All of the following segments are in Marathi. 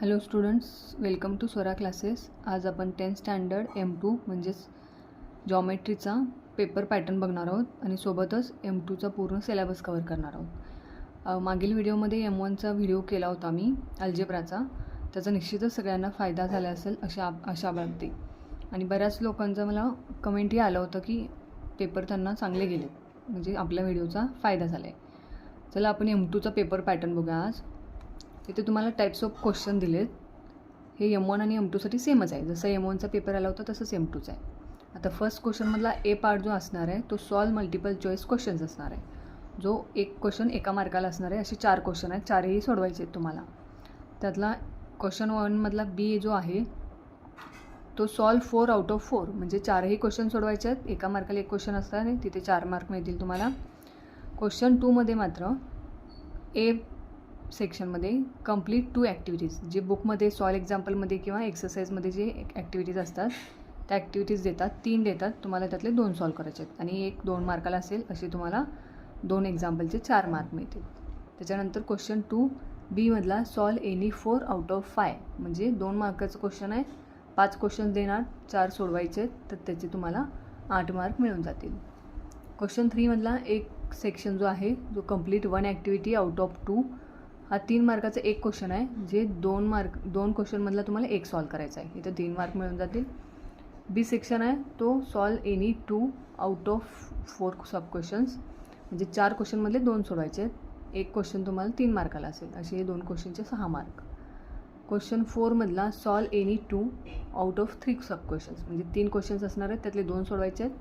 Hello students, welcome to Swara classes. आज आपण 10th स्टँडर्ड M2 म्हणजेच जॉमेट्रीचा पेपर पॅटर्न बघणार आहोत आणि सोबतच M2चा पूर्ण सिलेबस कवर करणार आहोत. मागील व्हिडिओमध्ये M1चा व्हिडिओ केला होता मी अल्जेब्राचा. त्याचा निश्चितच सगळ्यांना फायदा झाला असेल आशा बाळगते. आणि बऱ्याच लोकांचं मला कमेंटही आलं होतं की पेपर त्यांना चांगले गेले, म्हणजे आपल्या व्हिडिओचा फायदा झाला आहे. चला आपण M2चा पेपर पॅटर्न बघूया. आज इथे तुम्हाला टाईप्स ऑफ क्वेश्चन दिलेत. हे M1 आणि M2साठी सेमच आहे. जसं M1चा पेपर आला होता तसंच M2चा आहे. आता फर्स्ट क्वेश्चनमधला ए पार्ट जो असणार आहे तो सॉल्व मल्टिपल चॉईस क्वेश्चन्स असणार आहे. जो एक क्वेश्चन एका मार्काला असणार आहे. असे 4 क्वेश्चन आहेत, 4ही सोडवायचे आहेत तुम्हाला. त्यातला क्वेश्चन 1मधला बी जो आहे तो सॉल्व 4 आउट ऑफ 4, म्हणजे 4ही क्वेश्चन सोडवायचे आहेत. एका मार्काला एक क्वेश्चन असणार आहे, तिथे 4 मार्क मिळतील तुम्हाला. क्वेश्चन 2मध्ये मात्र ए सेक्शनमध्ये कंप्लीट 2 ॲक्टिव्हिटीज, जे बुकमध्ये सॉल्व एक्झाम्पलमध्ये किंवा एक्सरसाइजमध्ये जे ॲक्टिव्हिटीज असतात त्या ॲक्टिव्हिटीज देतात. 3 देतात तुम्हाला, त्यातले 2 सॉल्व करायचे आहेत आणि 1-2 मार्काला असेल असे तुम्हाला 2 एक्झाम्पलचे 4 मार्क मिळतील. त्याच्यानंतर क्वेश्चन 2 बीमधला सॉल्व एनी 4 आउट ऑफ 5, म्हणजे 2 मार्काचं क्वेश्चन आहे. 5 क्वेश्चन देणार, 4 सोडवायचे आहेत, तर त्याचे तुम्हाला 8 मार्क मिळून जातील. क्वेश्चन 3मधला एक सेक्शन जो आहे जो कंप्लीट 1 ॲक्टिव्हिटी आउट ऑफ 2, हा 3 मार्काचा एक क्वेश्चन आहे, जे 2 क्वेश्चनमधला तुम्हाला एक सॉल्व करायचा आहे. इथं 3 मार्क मिळून जातील. बी सेक्शन आहे तो solve any 2 out of 4 sub questions, म्हणजे 4 क्वेश्चनमधले 2 सोडवायचे आहेत. एक क्वेश्चन तुम्हाला 3 मार्काला असेल, असे हे 2 क्वेश्चनचे 6 मार्क. क्वेश्चन 4मधला solve any 2 out of 3 sub questions, म्हणजे 3 क्वेश्चन्स असणार आहेत, त्यातले 2 सोडवायचे आहेत.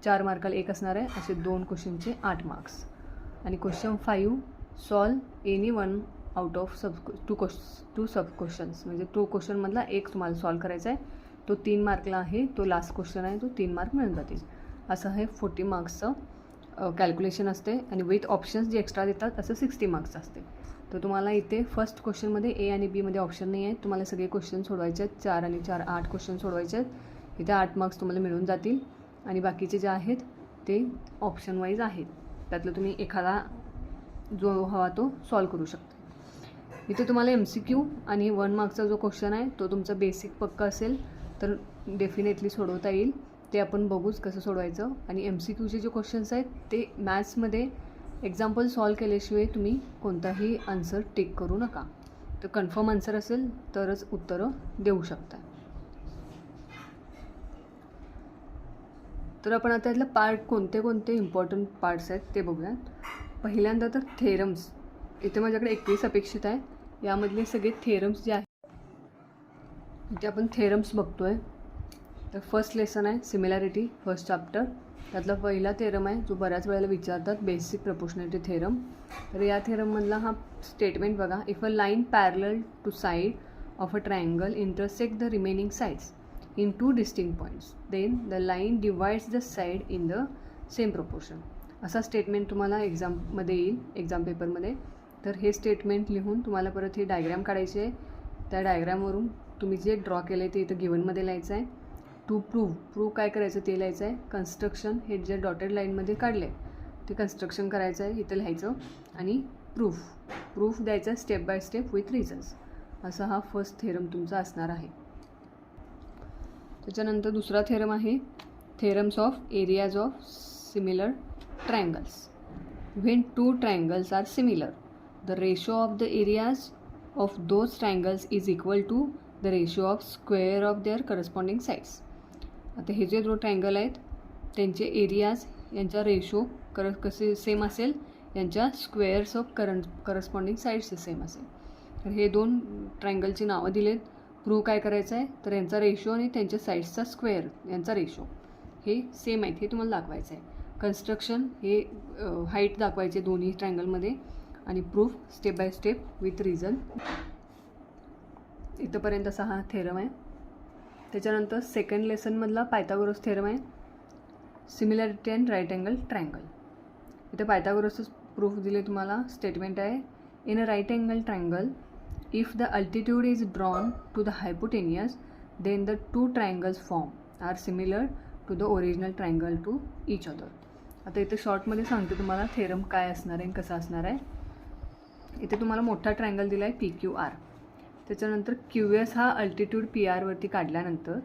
4 मार्काला एक असणार आहे, असे 2 क्वेश्चनचे 8 मार्क्स. आणि question 5 solve any 1 out of 2 sub questions, म्हणजे 2 क्वेश्चनमधला एक तुम्हाला सॉल्व करायचा आहे. तो 3 मार्कला आहे, तो लास्ट क्वेश्चन आहे, तो 3 मार्क मिळून जातील. असं हे 40 मार्क्सचं कॅल्क्युलेशन असते आणि विथ ऑप्शन्स जे एक्स्ट्रा देतात असं 60 मार्क्सचं असते. तर तुम्हाला इथे फर्स्ट क्वेश्चनमध्ये ए आणि बीमध्ये ऑप्शन नाही आहेत. तुम्हाला सगळे क्वेश्चन सोडवायचे आहेत. 4 आणि 4 8 क्वेश्चन सोडवायचे आहेत. इथे 8 मार्क्स तुम्हाला मिळून जातील आणि बाकीचे जे आहेत ते ऑप्शन वाईज आहेत. त्यातलं तुम्ही एखादा जो हवा तो सॉल्व करू शकता. इथे तुम्हाला MCQ आणि 1 मार्क्सचा जो क्वेश्चन आहे तो तुमचा बेसिक पक्का असेल तर डेफिनेटली सोडवता येईल. ते आपण बघूच कसं सोडवायचं. आणि MCQचे जे क्वेश्चन्स आहेत ते मॅथ्समध्ये एक्झाम्पल सॉल्व केल्याशिवाय तुम्ही कोणताही आन्सर टिक करू नका. तर कन्फर्म आन्सर असेल तरच उत्तरं देऊ शकता. तर आपण आता यातलं पार्ट कोणते इम्पॉर्टंट पार्ट्स आहेत ते बघूयात. पहिल्यांदा तर थेरम्स. इथे माझ्याकडे 21 अपेक्षित आहे. यामधले सगळे थेरम्स जे आहेत इथे आपण थेरम्स बघतो आहे. तर फर्स्ट लेसन आहे सिमिलॅरिटी, फर्स्ट चॅप्टर. त्यातला पहिला थेरम आहे जो बऱ्याच वेळेला विचारतात, बेसिक प्रपोर्शनॅलिटी थेरम. तर या थेरममधला हा स्टेटमेंट बघा. If a line parallel to side of a triangle intersect the remaining sides in 2 distinct points, then the line divides the side in the same proportion. असा स्टेटमेंट तुम्हाला एक्झाममध्ये येईल, एक्झाम पेपरमध्ये. तर हे स्टेटमेंट लिहून तुम्हाला परत हे डायग्राम काढायचे आहे. त्या डायग्रामवरून तुम्ही जे ड्रॉ केलं आहे ते इथं गिवनमध्ये लिहायचं आहे. टू प्रूव्ह काय करायचं ते लिहायचं आहे. कन्स्ट्रक्शन हे जे डॉटेड लाईनमध्ये काढले ते कन्स्ट्रक्शन करायचं आहे, इथं लिहायचं. आणि प्रूफ द्यायचा step by step with reasons. असा हा फर्स्ट थेरम तुमचा असणार आहे. त्याच्यानंतर दुसरा थेरम आहे theorems of areas of similar triangles. When 2 triangles are similar the ratio of the areas of those triangles is equal to the ratio of square of their corresponding sides. आता हे जे 2 ट्रायंगल आहेत त्यांचे एरियाज यांचा रेशो कसे सेम असेल, यांच्या squares of corresponding sides same असेल. तर हे 2 ट्रायंगलची नावं दिलेत. प्रूव्ह काय करायचं आहे तर यांचा रेशो आणि त्यांच्या साईड्सचा स्क्वेअर यांचा रेशो हे सेम आहेत हे तुम्हाला दाखवायचं आहे. कन्स्ट्रक्शन हे हाईट दाखवायचे दोन्ही ट्रायंगलमध्ये. आणि proof step by step with reason. इथंपर्यंत असा हा थेरम आहे. त्याच्यानंतर सेकंड लेसनमधला पायथागोरस थेरम आहे similarity and right angle triangle. इथं पायथागोरसच प्रूफ दिले तुम्हाला. स्टेटमेंट आहे in a right angle triangle if the altitude is drawn to the hypotenuse then the 2 triangles formed are similar to the original triangle to each other. आता इथे शॉर्टमध्ये सांगते तुम्हाला थेरम काय असणार आहे कसं असणार आहे. इथे तुम्हाला मोठा ट्रायंगल दिला आहे PQR. त्याच्यानंतर QS हा अल्टिट्यूड PR वरती काढल्यानंतर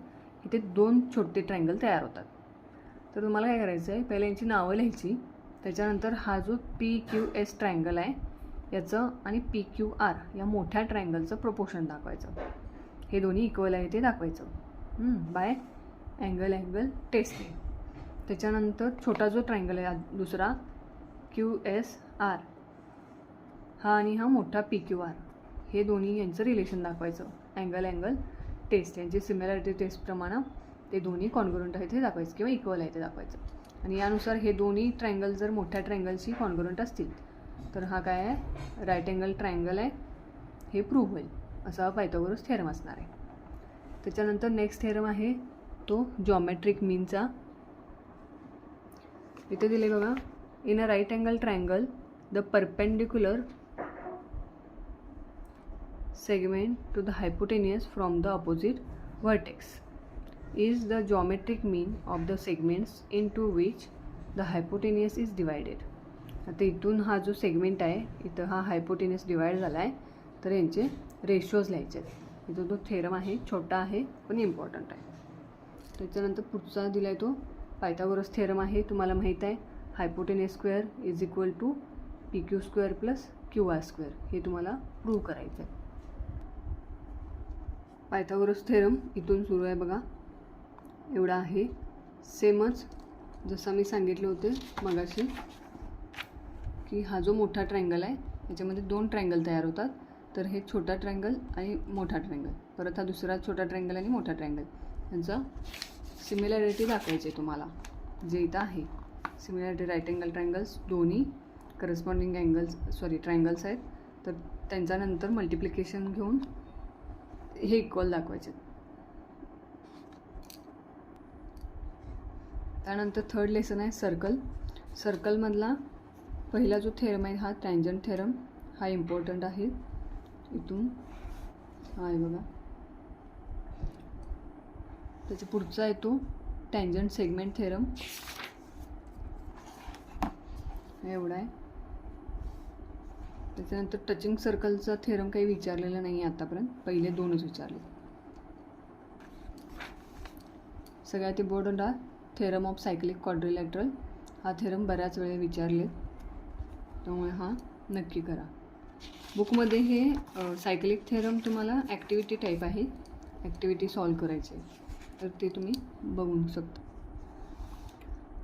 इथे 2 छोटे ट्रायंगल तयार होतात. तर तुम्हाला काय करायचं आहे, पहिला यांची नावं लिहायची. त्याच्यानंतर हा जो PQS ट्रायंगल आहे याचं आणि PQR या मोठ्या ट्रायंगलचं प्रोपोर्शन दाखवायचं. हे दोन्ही इक्वल आहे ते दाखवायचं बाय अँगल टेस्ट. त्याच्यानंतर छोटा जो ट्रायंगल आहे दुसरा QSR हा आणि हा मोठा PQR, हे दोन्ही यांचं रिलेशन दाखवायचं. अँगल टेस्ट यांची सिमिलॅरिटी टेस्टप्रमाणे ते दोन्ही कॉन्ग्रुएंट आहेत हे दाखवायचं किंवा इक्वल आहे ते दाखवायचं. आणि यानुसार हे दोन्ही ट्रायंगल जर मोठ्या ट्रायंगलशी कॉन्ग्रुएंट असतील तर हा काय आहे, राईट अँगल ट्रायंगल आहे हे प्रूव्ह होईल. असा पायथागोरस थेरम असणार आहे. त्याच्यानंतर नेक्स्ट थेरम आहे तो जॉमेट्रिक मीनचा. इथे दिले बघा, in a right angle triangle the perpendicular segment to the hypotenuse from the opposite vertex is the geometric mean of the segments into which the hypotenuse is divided. आता इथून हा जो सेगमेंट आहे इथं हा हायपोटेन्यूस डिवाइड झाला आहे तर यांचे रेशोज लिहायचे आहेत. इथं तो थेरम आहे, छोटा आहे पण इम्पॉर्टंट आहे. त्याच्यानंतर पुढचा दिला आहे तो पायथागोरस थेरम आहे. तुम्हाला माहीत आहे hypotenuse square is equal to PQ square plus QR square, हे तुम्हाला प्रूव्ह करायचं आहे. पायथागोरस थेरम इथून सुरू आहे बघा, एवढा आहे. सेमच जसं मी सांगितले होते मगाशी की हा जो मोठा ट्रायंगल आहे याच्यामध्ये 2 ट्रायंगल तयार होतात. तर हे छोटा ट्रायंगल आणि मोठा ट्रायंगल, परत हा दुसरा छोटा ट्रायंगल आणि मोठा ट्रायंगल, यांचा सिमिलॅरिटी दाखवायची आहे तुम्हाला. जे इथं आहे सिमिलॅरिटी राईट अँगल ट्रायंगल्स दोन्ही करस्पॉन्डिंग ट्रायंगल्स आहेत. तर त्यांच्यानंतर मल्टिप्लिकेशन घेऊन हे इक्वल दाखवायचे. त्यानंतर थर्ड लेसन आहे सर्कल. सर्कलमधला पहिला जो थेरम आहे हा टँजंट थेरम, हा इम्पॉर्टंट आहे. इथून हा आहे बघा. त्याच्या पुढचा येतो टँजंट सेगमेंट थेरम, एवढा आहे. त्याच्यानंतर टचिंग सर्कलचा थेरम काही विचारलेला नाही आहे आतापर्यंत, पहिले 2च विचारले. सगळ्यात इम्पॉर्टंट हा थेरम ऑफ सायक्लिक क्वाड्रिलॅटरल, हा थेरम बऱ्याच वेळा विचारले त्यामुळे हा नक्की करा. बुकमध्ये हे सायक्लिक थेरम तुम्हाला ॲक्टिव्हिटी टाईप आहे, ॲक्टिव्हिटी सॉल्व करायची तर ते तुम्ही बघू शकता.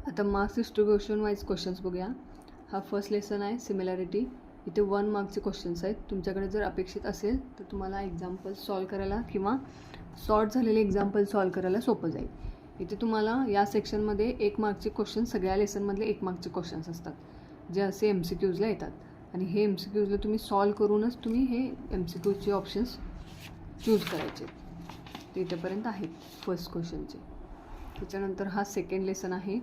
आता मार्क्स डिस्ट्रीब्युशन वाईज क्वेश्चन्स बघूया. हा फर्स्ट लेसन आहे सिमिलॅरिटी. इथे 1 मार्क्सचे क्वेश्चन्स आहेत. तुमच्याकडे जर अपेक्षित असेल तर तुम्हाला एक्झाम्पल सॉल्व करायला किंवा सॉर्ट झालेले एक्झाम्पल सॉल्व करायला सोपं जाईल. इथे तुम्हाला या सेक्शनमध्ये 1 मार्क्सचे क्वेश्चन, सगळ्या लेसनमधले 1 मार्क्सचे क्वेश्चन्स असतात जे असे MCQजला येतात. आणि हे MCQजला तुम्ही सॉल्व करूनच तुम्ही हे MCQचे ऑप्शन्स चूज करायचे. ते इथेपर्यंत आहेत फर्स्ट क्वेश्चनचे. त्याच्यानंतर हा सेकंड लेसन आहे.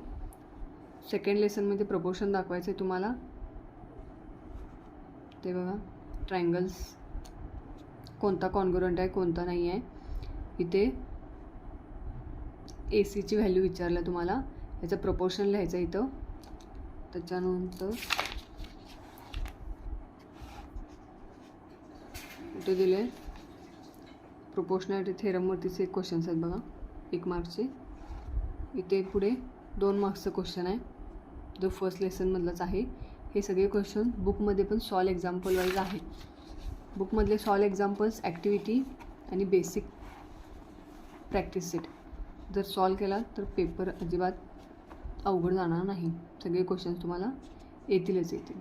सेकंड लेसनमध्ये प्रपोर्शन दाखवायचं आहे तुम्हाला. ते बघा, ट्रायंगल्स कोणता कॉन्ग्रुएंट आहे कोणता नाही आहे. इथे ACची व्हॅल्यू विचारलं तुम्हाला, याचं प्रपोर्शन लिहायचं इथं. त्याच्यानंतर इथे दिले प्रोपोर्शनॅलिटी थेरमवरतीचे क्वेश्चन्स आहेत बघा, 1 मार्क्सचे. इथे पुढे 2 मार्क्सचं क्वेश्चन आहे जो फर्स्ट लेसनमधलाच आहे. हे सगळे क्वेश्चन बुकमध्ये पण सॉल्व एक्झाम्पल वाईज आहेत. बुकमधले सॉल्व एक्झाम्पल्स, ॲक्टिव्हिटी आणि बेसिक प्रॅक्टिस सेट जर सॉल्व केला तर पेपर अजिबात अवघड जाणार नाही. सगळे क्वेश्चन्स तुम्हाला येतीलच येतील.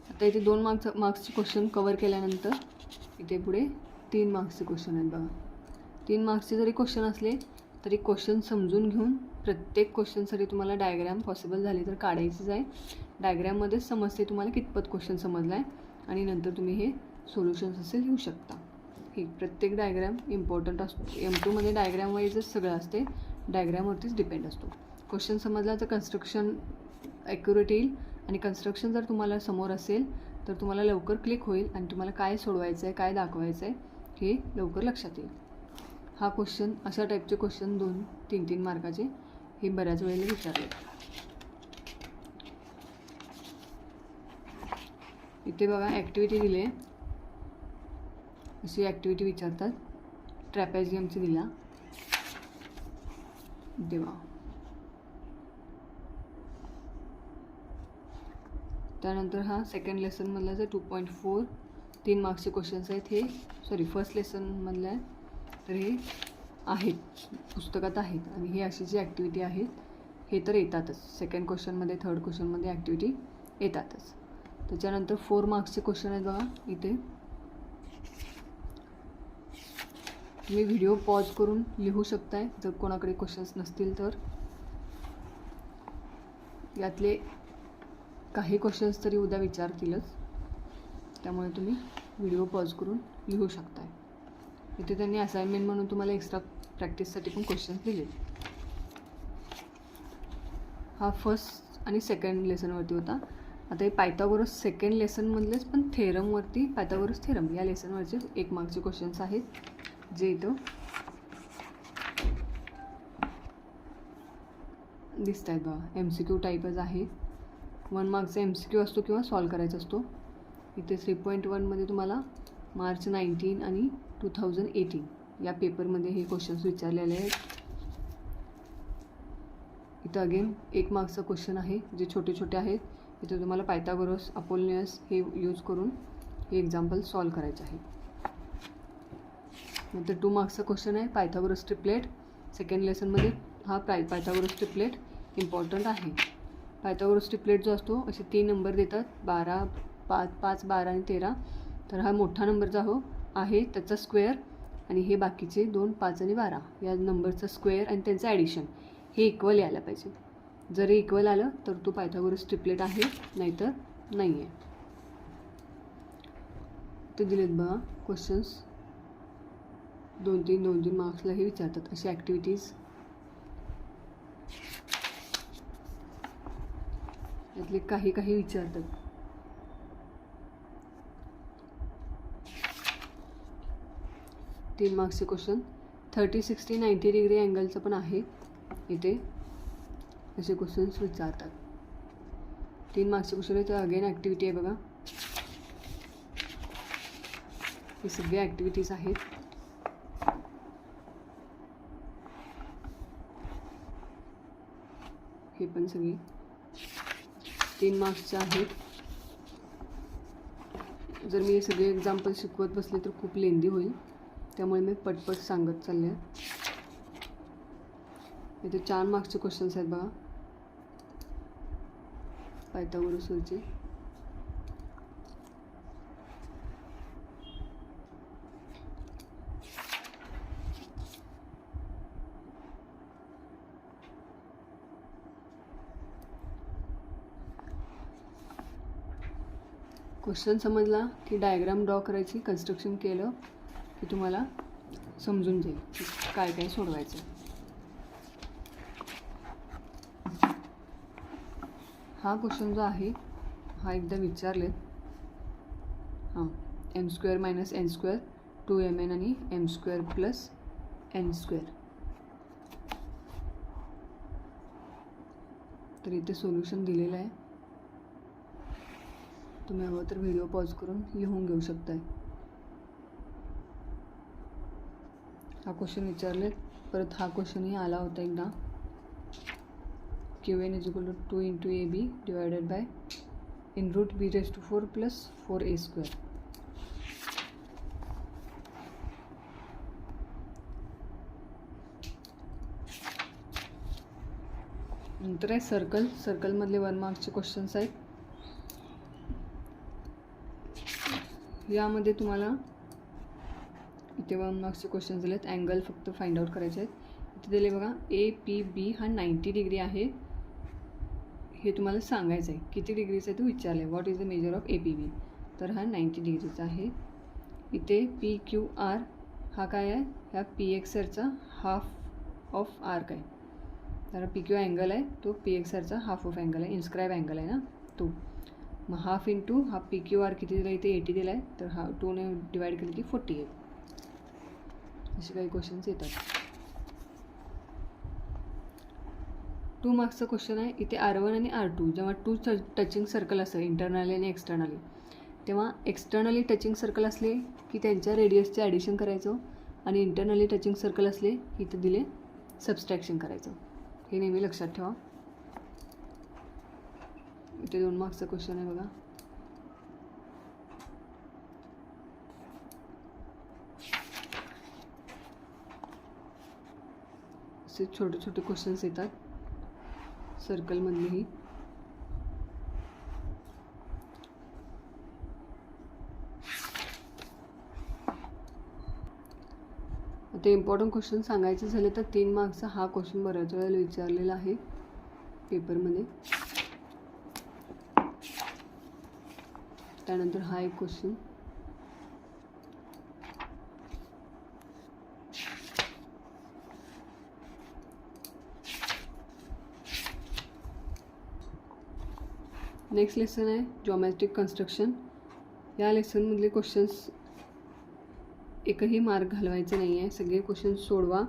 आता इथे 2 मार्क्सचे क्वेश्चन कवर केल्यानंतर इथे पुढे 3 मार्क्सचे क्वेश्चन आहेत बघा. 3 मार्क्सचे जरी क्वेश्चन असले तरी क्वेश्चन समजून घेऊन प्रत्येक क्वेश्चनसाठी तुम्हाला डायग्रॅम पॉसिबल झाली तर काढायचीच आहे. डायग्रॅममध्येच समजते तुम्हाला कितपत क्वेश्चन समजला आहे आणि नंतर तुम्ही हे सोल्युशन्स असे लिहू शकता. हे प्रत्येक डायग्रॅम इम्पॉर्टंट असतो. M2मध्ये डायग्रॅम वाईजच सगळं असते, डायग्रॅमवरतीच डिपेंड असतो. क्वेश्चन समजला तर कन्स्ट्रक्शन ॲक्युरेट येईल आणि कन्स्ट्रक्शन जर तुम्हाला समोर असेल तर तुम्हाला लवकर क्लिक होईल आणि तुम्हाला काय सोडवायचं आहे, काय दाखवायचं आहे हे लवकर लक्षात येईल. हा क्वेश्चन, अशा टाईपचे क्वेश्चन 2-3 मार्काचे हे बऱ्याच वेळेला विचारले. इथे बघा ॲक्टिव्हिटी दिली आहे, अशी ॲक्टिव्हिटी विचारतात. ट्रॅपेझियमची दिला देवा. त्यानंतर हा सेकंड लेसनमधला जे 2.4 3 मार्क्सचे क्वेश्चन्स आहेत. हे फर्स्ट लेसनमधलं आहे, तर हे आहेत पुस्तकात आहेत. आणि हे अशी जी ॲक्टिव्हिटी आहेत हे तर येतातच. सेकंड क्वेश्चनमध्ये, थर्ड क्वेश्चनमध्ये ॲक्टिव्हिटी येतातच. त्याच्यानंतर 4 मार्क्सचे क्वेश्चन आहेत बघा. इथे तुम्ही व्हिडिओ पॉज करून लिहू शकताय जर कोणाकडे क्वेश्चन्स नसतील तर. यातले काही क्वेश्चन्स तरी उद्या विचारतीलच, त्यामुळे तुम्ही व्हिडिओ पॉज करून लिहू शकताय. इथे त्यांनी असाइनमेंट म्हणून तुम्हाला एक्स्ट्रा प्रॅक्टिससाठी पण क्वेश्चन्स दिले. हा फर्स्ट आणि सेकंड लेसनवरती होता. आता हे पायथागोरस सेकंड लेसनमधलेच पण थेरमवरती, पायथागोरस थेरम या लेसनवरचे 1 मार्क्सचे क्वेश्चन्स आहेत, जे इथं दिसत आहेत बघा. MCQ टाईपच आहे. 1 मार्क्सचा MCQ असतो किंवा सॉल्व करायचा असतो. इथे 3.1मध्ये तुम्हाला मार्च 19 आणि 2018 या पेपरमध्ये हे क्वेश्चन्स विचारलेले आहेत. इथं अगेन 1 मार्क्सचा क्वेश्चन आहे, जे छोटे छोटे आहेत. इथे तुम्हाला पायथागोरस, अपोलोनियस हे यूज करून हे एक्झाम्पल सॉल्व करायचे आहे. नंतर 2 मार्क्सचा क्वेश्चन आहे पायथागोरस ट्रिपलेट. सेकंड लेसनमध्ये हा पायथागोरस ट्रिपलेट इम्पॉर्टंट आहे. पायथागोरस ट्रिपलेट जो असतो, असे 3 नंबर देतात, 12, 5, 12 आणि 13. तर हा मोठा नंबर जो आहे त्याचा स्क्वेअर आणि हे बाकीचे 2, 5 आणि 12 या नंबरचा स्क्वेअर आणि त्यांचं ॲडिशन हे इक्वल यायला पाहिजे. जर हे इक्वल आलं तर तो पायथागोरस ट्रिपलेट आहे, नाहीतर नाही आहे. ते दिलेत बघा क्वेश्चन्स. 2-3 मार्क्सलाही विचारतात अशी ॲक्टिव्हिटीज. यातले काही विचारतात. तीन मार्क्सचे क्वेश्चन 30, 60, 90 डिग्री अँगलचं पण आहे. इथे असे क्वेश्चन्स विचारतात. 3 मार्क्सचे क्वेश्चन आहे. तर अगेन ॲक्टिव्हिटी आहे बघा. हे सगळे ॲक्टिव्हिटीज आहेत. हे पण सगळे 3 मार्क्सचे आहेत. जर मी हे सगळे एक्झाम्पल शिकवत बसले तर खूप लेंदी होईल, त्यामुळे मी पटपट सांगत चालले. इथे 4 मार्क्सचे क्वेश्चन्स आहेत बघा पायथागोरसचे. क्वेश्चन समजला की डायग्राम ड्रॉ करायची, कन्स्ट्रक्शन केलं की तुम्हाला समजून जाईल की काय काय सोडवायचं. हा क्वेश्चन जो आहे हा एकदा विचारलेत. हां, m² - n², 2mn आणि m² + n². तर इथे सोल्युशन दिलेलं आहे. तुम्ही हवं तर व्हिडिओ पॉज करून लिहून घेऊ शकताय. हा क्वेश्चन विचारलेत. परत हा क्वेश्चनही आला होता एकदा. Qn = 2 × AB / (√b⁴ + 4a²). नंतर आहे सर्कलमधले 1 मार्क्सचे क्वेश्चन्स आहेत. यामध्ये तुम्हाला इथे 1 मार्क्सचे क्वेश्चन दिलेत. अँगल फक्त फाइंड आउट करायचे आहेत. इथे दिले बघा APB हा 90 डिग्री आहे. हे तुम्हाला सांगायचं आहे किती डिग्रीचं आहे ते विचारलं आहे. What is the measure of APB? तर हा 90 डिग्रीचा आहे. इथे PQR हा काय आहे? ह्या PXRचा हाफ ऑफ आर्क आहे. तर PQ अँगल आहे, तो PXRचा हाफ ऑफ अँगल आहे. इन्स्क्राईब अँगल आहे ना तो. मग हाफ इंटू हा PQR किती दिला? इथे 80 दिला आहे, तर हा 2ने डिवाइड केली की 48. असे काही क्वेश्चन्स येतात. 2 मार्क्सचा क्वेश्चन आहे. इथे R1 आणि R2 जेव्हा 2 टचिंग सर्कल असेल इंटरनली आणि एक्सटर्नली, तेव्हा एक्सटर्नली टचिंग सर्कल असले की त्यांच्या रेडियसचे ॲडिशन करायचं आणि इंटरनली टचिंग सर्कल असले की इथं दिले सबस्ट्रॅक्शन करायचं. हे नेहमी लक्षात ठेवा. इथे 2 मार्क्सचा क्वेश्चन आहे बघा. असे छोटे छोटे क्वेश्चन्स येतात सर्कलमधलेही. आता इम्पॉर्टंट क्वेश्चन सांगायचं झालं तर 3 मार्क्सचा हा क्वेश्चन बऱ्याच वेळेला विचारलेला आहे पेपरमध्ये. त्यानंतर हा एक क्वेश्चन. नेक्स्ट लेसन आहे जॉमेट्रिक कन्स्ट्रक्शन. या लेसनमधले क्वेश्चन्स एकही मार्क घालवायचे नाही आहे. सगळे क्वेश्चन सोडवा,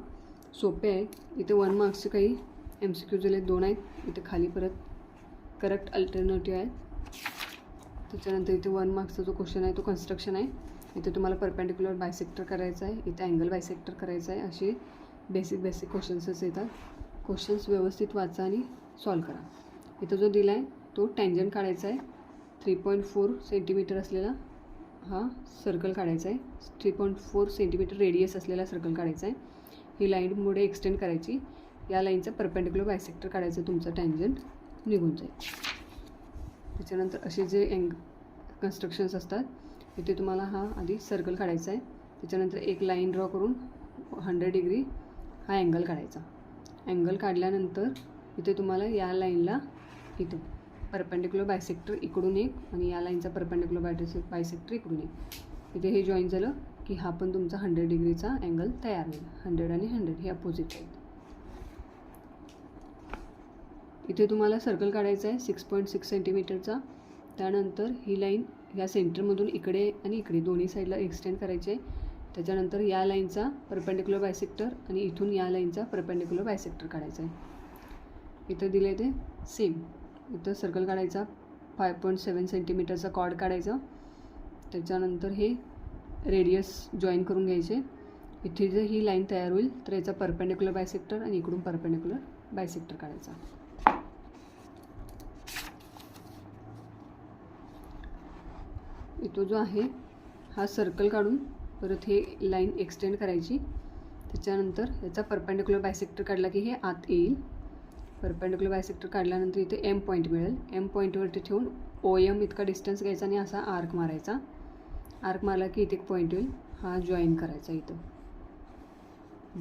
सोपे आहे. इथे 1 मार्क्सचे काही MCQ दिले 2 आहेत. इथे खाली परत करेक्ट अल्टरनेटिव्ह आहे. त्याच्यानंतर इथे 1 मार्क्सचा जो क्वेश्चन आहे तो कन्स्ट्रक्शन आहे. इथे तुम्हाला परपेंडिक्युलर बायसेक्टर करायचं आहे, इथे अँगल बायसेक्टर करायचं आहे. असे बेसिक क्वेश्चन्सच येतात. क्वेश्चन्स व्यवस्थित वाचा आणि सॉल्व करा. इथं जो दिला आहे तो टँजंट काढायचा आहे. 3.4 सेंटीमीटर असलेला हा सर्कल काढायचा आहे. 3.4 सेंटीमीटर रेडियस असलेला सर्कल काढायचा आहे. ही लाईन पुढे एक्सटेंड करायची. या लाईनचा परपेंडिक्युलर बायसेक्टर काढायचं, तुमचं टँजंट निघून जाईल. त्याच्यानंतर असे जे कन्स्ट्रक्शन्स असतात, इथे तुम्हाला हा आधी सर्कल काढायचा आहे. त्याच्यानंतर एक लाईन ड्रॉ करून 100 डिग्री हा अँगल काढायचा. अँगल काढल्यानंतर इथे तुम्हाला या लाईनला इथे परपेंडिक्युलर बायसेक्टर इकडून एक आणि या लाईनचा परपेंडिक्युलर बायसेक्टर इकडून एक. इथे हे जॉईन झालं की हा पण तुमचा 100 डिग्रीचा अँगल तयार होईल. 100 आणि 100 हे अपोजिट आहेत. इथे तुम्हाला सर्कल काढायचा आहे 6.6 सेंटीमीटरचा. त्यानंतर ही लाईन या सेंटरमधून इकडे आणि इकडे दोन्ही साईडला एक्सटेंड करायची आहे. त्याच्यानंतर या लाईनचा परपेंडिक्युलर बायसेक्टर आणि इथून या लाईनचा परपेंडिक्युलर बायसेक्टर काढायचा आहे. इथं दिले ते सेम. इथं सर्कल काढायचा, 5.7 सेंटीमीटरचा कॉर्ड काढायचा. त्याच्यानंतर हे रेडियस जॉईन करून घ्यायचे. इथे जर ही लाईन तयार होईल तर याचा परपेंडिक्युलर बायसेक्टर आणि इकडून परपेंडिक्युलर बायसेक्टर काढायचा. इथं जो आहे हा सर्कल काढून परत हे लाईन एक्सटेंड करायची. त्याच्यानंतर याचा परपेंडिक्युलर बायसेक्टर काढला की हे आत येईल. परपेंडिक्युलर बायसेक्टर काढल्यानंतर इथे M पॉईंट मिळेल. M पॉईंटवरती ठेवून OM इतका डिस्टन्स घ्यायचा आणि असा आर्क मारायचा. आर्क मारला की इथे एक पॉईंट येईल, हा जॉईन करायचा इथं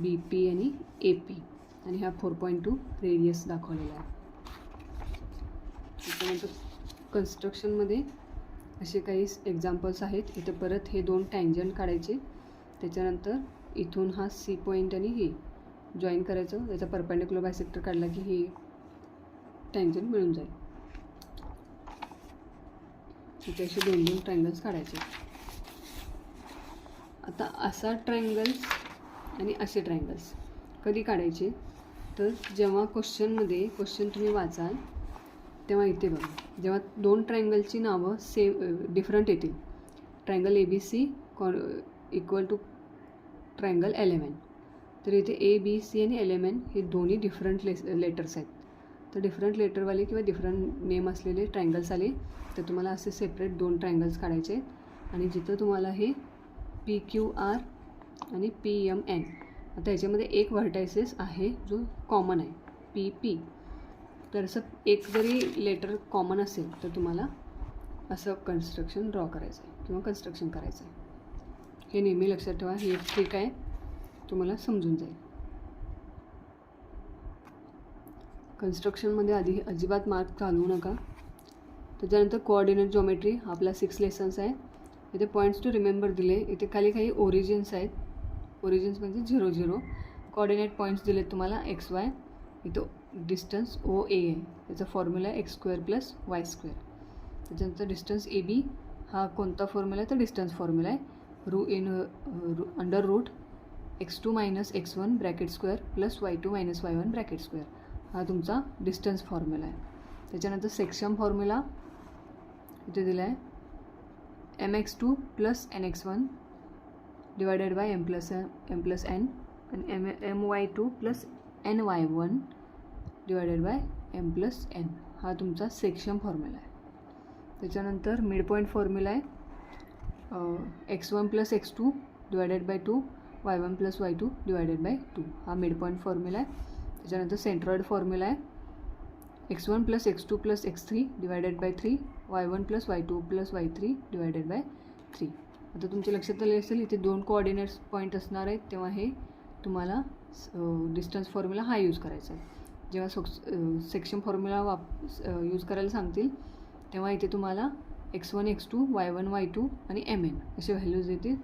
BP आणि AP आणि हा 4.2 रेडियस दाखवलेला आहे. त्याच्यानंतर कन्स्ट्रक्शनमध्ये असे काही एक्झाम्पल्स आहेत. इथे परत हे 2 टँजंट काढायचे. त्याच्यानंतर इथून हा C पॉईंट आणि हे जॉईन करायचं. त्याचा परपेंडिक्युलर बायसेक्टर काढला की हे टँजंट मिळून जाईल. इथे असे 2 ट्रायंगल्स काढायचे. आता असा ट्रायंगल्स आणि असे ट्रायंगल्स कधी काढायचे तर जेव्हा क्वेश्चन तुम्ही वाचाल तेव्हा इथे बघा, जेव्हा 2 ट्रायंगलची नावं डिफरंट येतील. Triangle ABC equal to triangle LMN. तर इथे ABC आणि LMN हे दोन्ही डिफरंट लेटर्स आहेत. तर डिफरंट लेटरवाले किंवा डिफरंट नेम असलेले ट्रायंगल्स आले तर तुम्हाला असे सेपरेट 2 ट्रायंगल्स काढायचे आहेत. आणि जिथं तुम्हाला हे PQR आणि PMN, आता याच्यामध्ये एक व्हर्टायसेस आहे जो कॉमन आहे PP. तर असं एक जरी लेटर कॉमन असेल तर तुम्हाला असं कन्स्ट्रक्शन ड्रॉ करायचं आहे किंवा कन्स्ट्रक्शन करायचं आहे. हे नेहमी लक्षात ठेवा. ही एक ट्रिक आहे, तुम्हाला समजून जाईल. कन्स्ट्रक्शनमध्ये अजिबात मार्क घालवू नका. त्याच्यानंतर कोऑर्डिनेट जॉमेट्री आपला 6 लेसन्स आहे. इथे पॉईंट्स टू रिमेंबर दिले. इथे खाली काही ओरिजिन्स आहेत. ओरिजिन्स म्हणजे 0, 0. कोऑर्डिनेट पॉईंट्स दिलेत तुम्हाला XY. इथं डिस्टन्स OA आहे. त्याचा फॉर्म्युला आहे x² + y². त्याच्यानंतर डिस्टन्स AB हा कोणता फॉर्म्युला आहे तर डिस्टन्स फॉर्म्युला आहे. Under root x2 - x1 bracket square + y2 - y1 bracket square हा तुमचा डिस्टन्स फॉर्म्युला आहे. त्याच्यानंतर सेक्शन फॉर्म्युला इथे दिला आहे. mx2 plus nx1 divided by m plus n आणि my2 plus ny1 divided by m plus n हा तुमचा सेक्शन फॉर्म्युला आहे. त्याच्यानंतर मिड पॉईंट फॉर्म्युला आहे x1 plus x2 divided by 2 y1 plus y2 divided by 2 हा मिड पॉईंट फॉर्म्युला आहे. त्याच्यानंतर सेंट्रॉइड फॉर्म्युला आहे x1 plus x2 plus x3 divided by 3 y1 plus y2 plus y3 divided by 3. आता तुमच्या लक्षात आले असेल इथे 2 कोऑर्डिनेट्स पॉईंट असणार आहेत, तेव्हा हे तुम्हाला डिस्टन्स फॉर्म्युला हा यूज करायचा आहे. जेव्हा सेक्शन फॉर्म्युला यूज करायला सांगतील तेव्हा इथे तुम्हाला x1 x2 y1 y2 आणि mn असे व्हॅल्यूज येतील.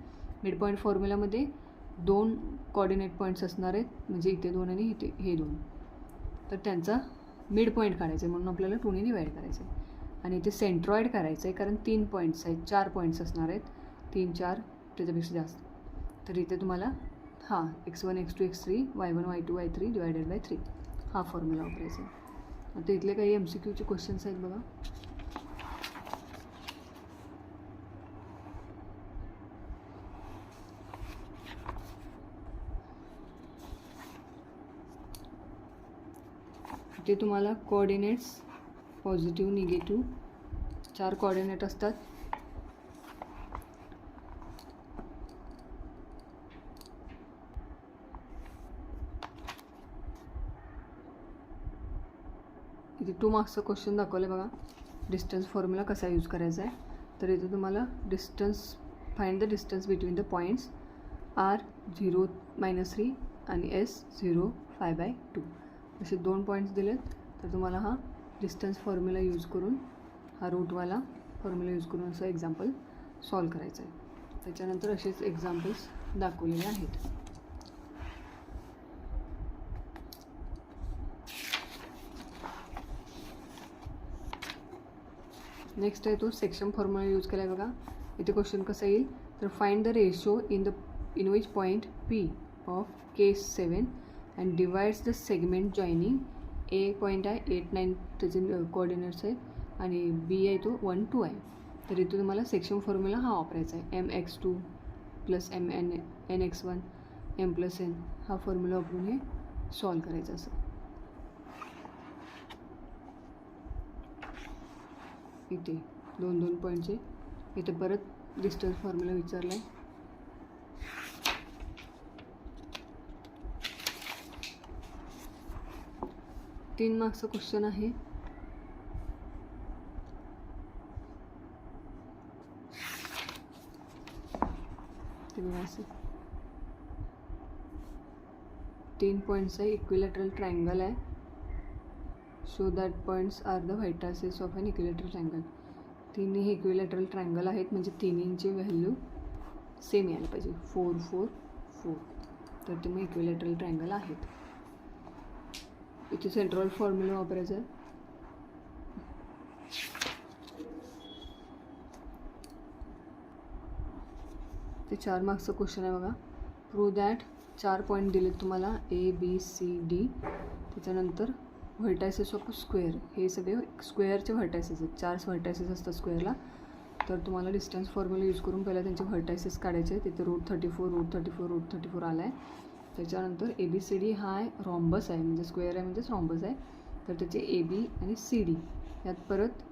मिड पॉईंट फॉर्म्युलामध्ये 2 कोऑर्डिनेट पॉईंट्स असणार आहेत, म्हणजे इथे 2 आणि इथे हे 2, तर त्यांचा मिड पॉईंट काढायचा आहे म्हणून आपल्याला 2ने डिवाईड करायचं आहे. आणि इथे सेंट्रॉइड करायचं आहे कारण 3 पॉईंट्स आहेत, 4 पॉईंट्स असणार आहेत, 3 4 त्याच्यापेक्षा जास्त. तर इथे तुम्हाला हा x1 x2 x3 y1 y2 y3 divided by 3 हा फॉर्म्युला वापरायचा आहे. आता इथले काही MCQचे क्वेश्चन्स आहेत बघा. इथे तुम्हाला कोऑर्डिनेट्स पॉझिटिव्ह निगेटिव्ह 4 कोऑर्डिनेट असतात. इथे 2 मार्क्सचा क्वेश्चन दाखवलं आहे बघा. डिस्टन्स फॉर्म्युला कसा यूज करायचा आहे. तर इथे तुम्हाला find the distance between the points r0-3 आणि s0-5/2 असे 2 पॉईंट्स दिलेत. तर तुम्हाला हा डिस्टन्स फॉर्म्युला यूज करून हा रूटवाला फॉर्म्युला यूज करून असं एक्झाम्पल सॉल्व करायचं आहे. त्याच्यानंतर असेच एक्झाम्पल्स दाखवलेले आहेत. नेक्स्ट आहे तो सेक्शन फॉर्म्युला यूज केला आहे बघा. इथे क्वेश्चन कसं येईल तर find the ratio in which point P of case 7 and divides the segment joining. A point आहे 8 9 त्याचे कोऑर्डिनेट्स आहेत आणि बी आहे तो 1 2 आहे. तर इथे तुम्हाला सेक्शन फॉर्म्युला हा वापरायचा आहे mx2 plus nx1 m plus n हा फॉर्म्युला वापरून हे सॉल्व करायचं असं. इथे 2 पॉईंटचे इथे परत डिस्टन्स फॉर्म्युला विचारला आहे. तीन मार्क्सचा क्वेश्चन आहे. ते बघा असं 3 पॉईंट्स आहे. इक्विलॅटरल ट्रायंगल आहे. Show that points are the vertices of an equilateral triangle. तिन्ही हे इक्विलॅटरल ट्रायंगल आहेत म्हणजे तिन्हींची व्हॅल्यू सेम यायला पाहिजे 4 4 4. तर ते मग इक्विलॅटरल ट्रायंगल आहेत. इथे सेंट्रॉइड फॉर्म्युला वापरायचा आहे. ते 4 मार्क्सचा क्वेश्चन आहे बघा. प्रूव्ह दॅट 4 पॉईंट दिलेत तुम्हाला ABCD. त्याच्यानंतर व्हर्टायसेस ऑफ स्क्वेअर हे सगळे स्क्वेअरचे व्हर्टायसेस आहेत. 4 व्हर्टायसेस असतात स्क्वेअरला. तर तुम्हाला डिस्टन्स फॉर्म्युला यूज करून पहिला त्यांचे व्हर्टायसेस काढायचे आहेत. तिथे रूट 34 आला आहे. त्याच्यानंतर ABCD हा आहे रॉम्बस आहे म्हणजे स्क्वेअर आहे म्हणजेच रॉम्बस आहे. तर त्याचे AB आणि CD यात परत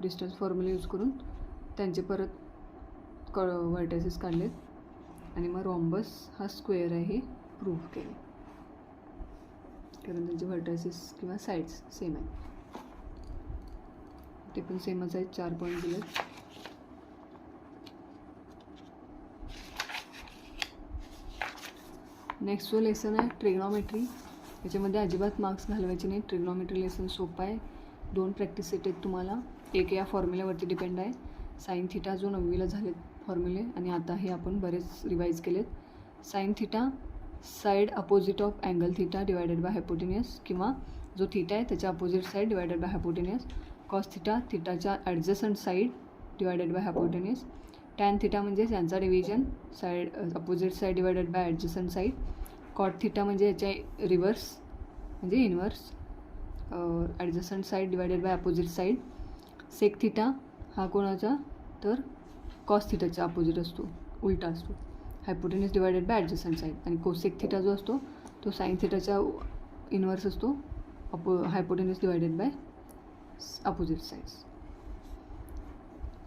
डिस्टन्स फॉर्म्युला यूज करून त्यांचे परत व्हर्टायसेस काढलेत आणि मग रॉम्बस हा स्क्वेअर आहे हे प्रूव्ह केले कारण त्यांचे व्हर्टायसेस किंवा साईड्स सेम आहेत. ते पण सेमच आहेत. 4 पॉईंट दिलेत. नेक्स्ट जो लेसन आहे ट्रिग्नॉमेट्री. याच्यामध्ये अजिबात मार्क्स घालवायचे नाही. ट्रिग्नॉमेट्री लेसन सोपं आहे. 2 प्रॅक्टिस सेट आहेत तुम्हाला. एक या फॉर्म्युल्यावरती डिपेंड आहे. साइन थिटा जो 9वीला झालेत फॉर्म्युले आणि आता हे आपण बरेच रिवाईज केलेत. Sine theta side opposite of angle theta divided by hypotenuse किंवा जो थिटा आहे त्याच्या opposite side divided by hypotenuse. Cos theta थिटाच्या adjacent side divided by hypotenuse. Tan theta म्हणजे यांचा division side opposite side divided by adjacent side. Cot theta म्हणजे याच्या रिव्हर्स म्हणजे inverse adjacent side divided by opposite side. Sec theta हा कोणाचा, तर कॉस थिटाच्या अपोजिट असतो, उलटा असतो. Hypotenuse divided by adjacent side. आणि कोसेक थिटा जो असतो तो साईन थिटाच्या इनवर्स असतो, hypotenuse divided by opposite sides.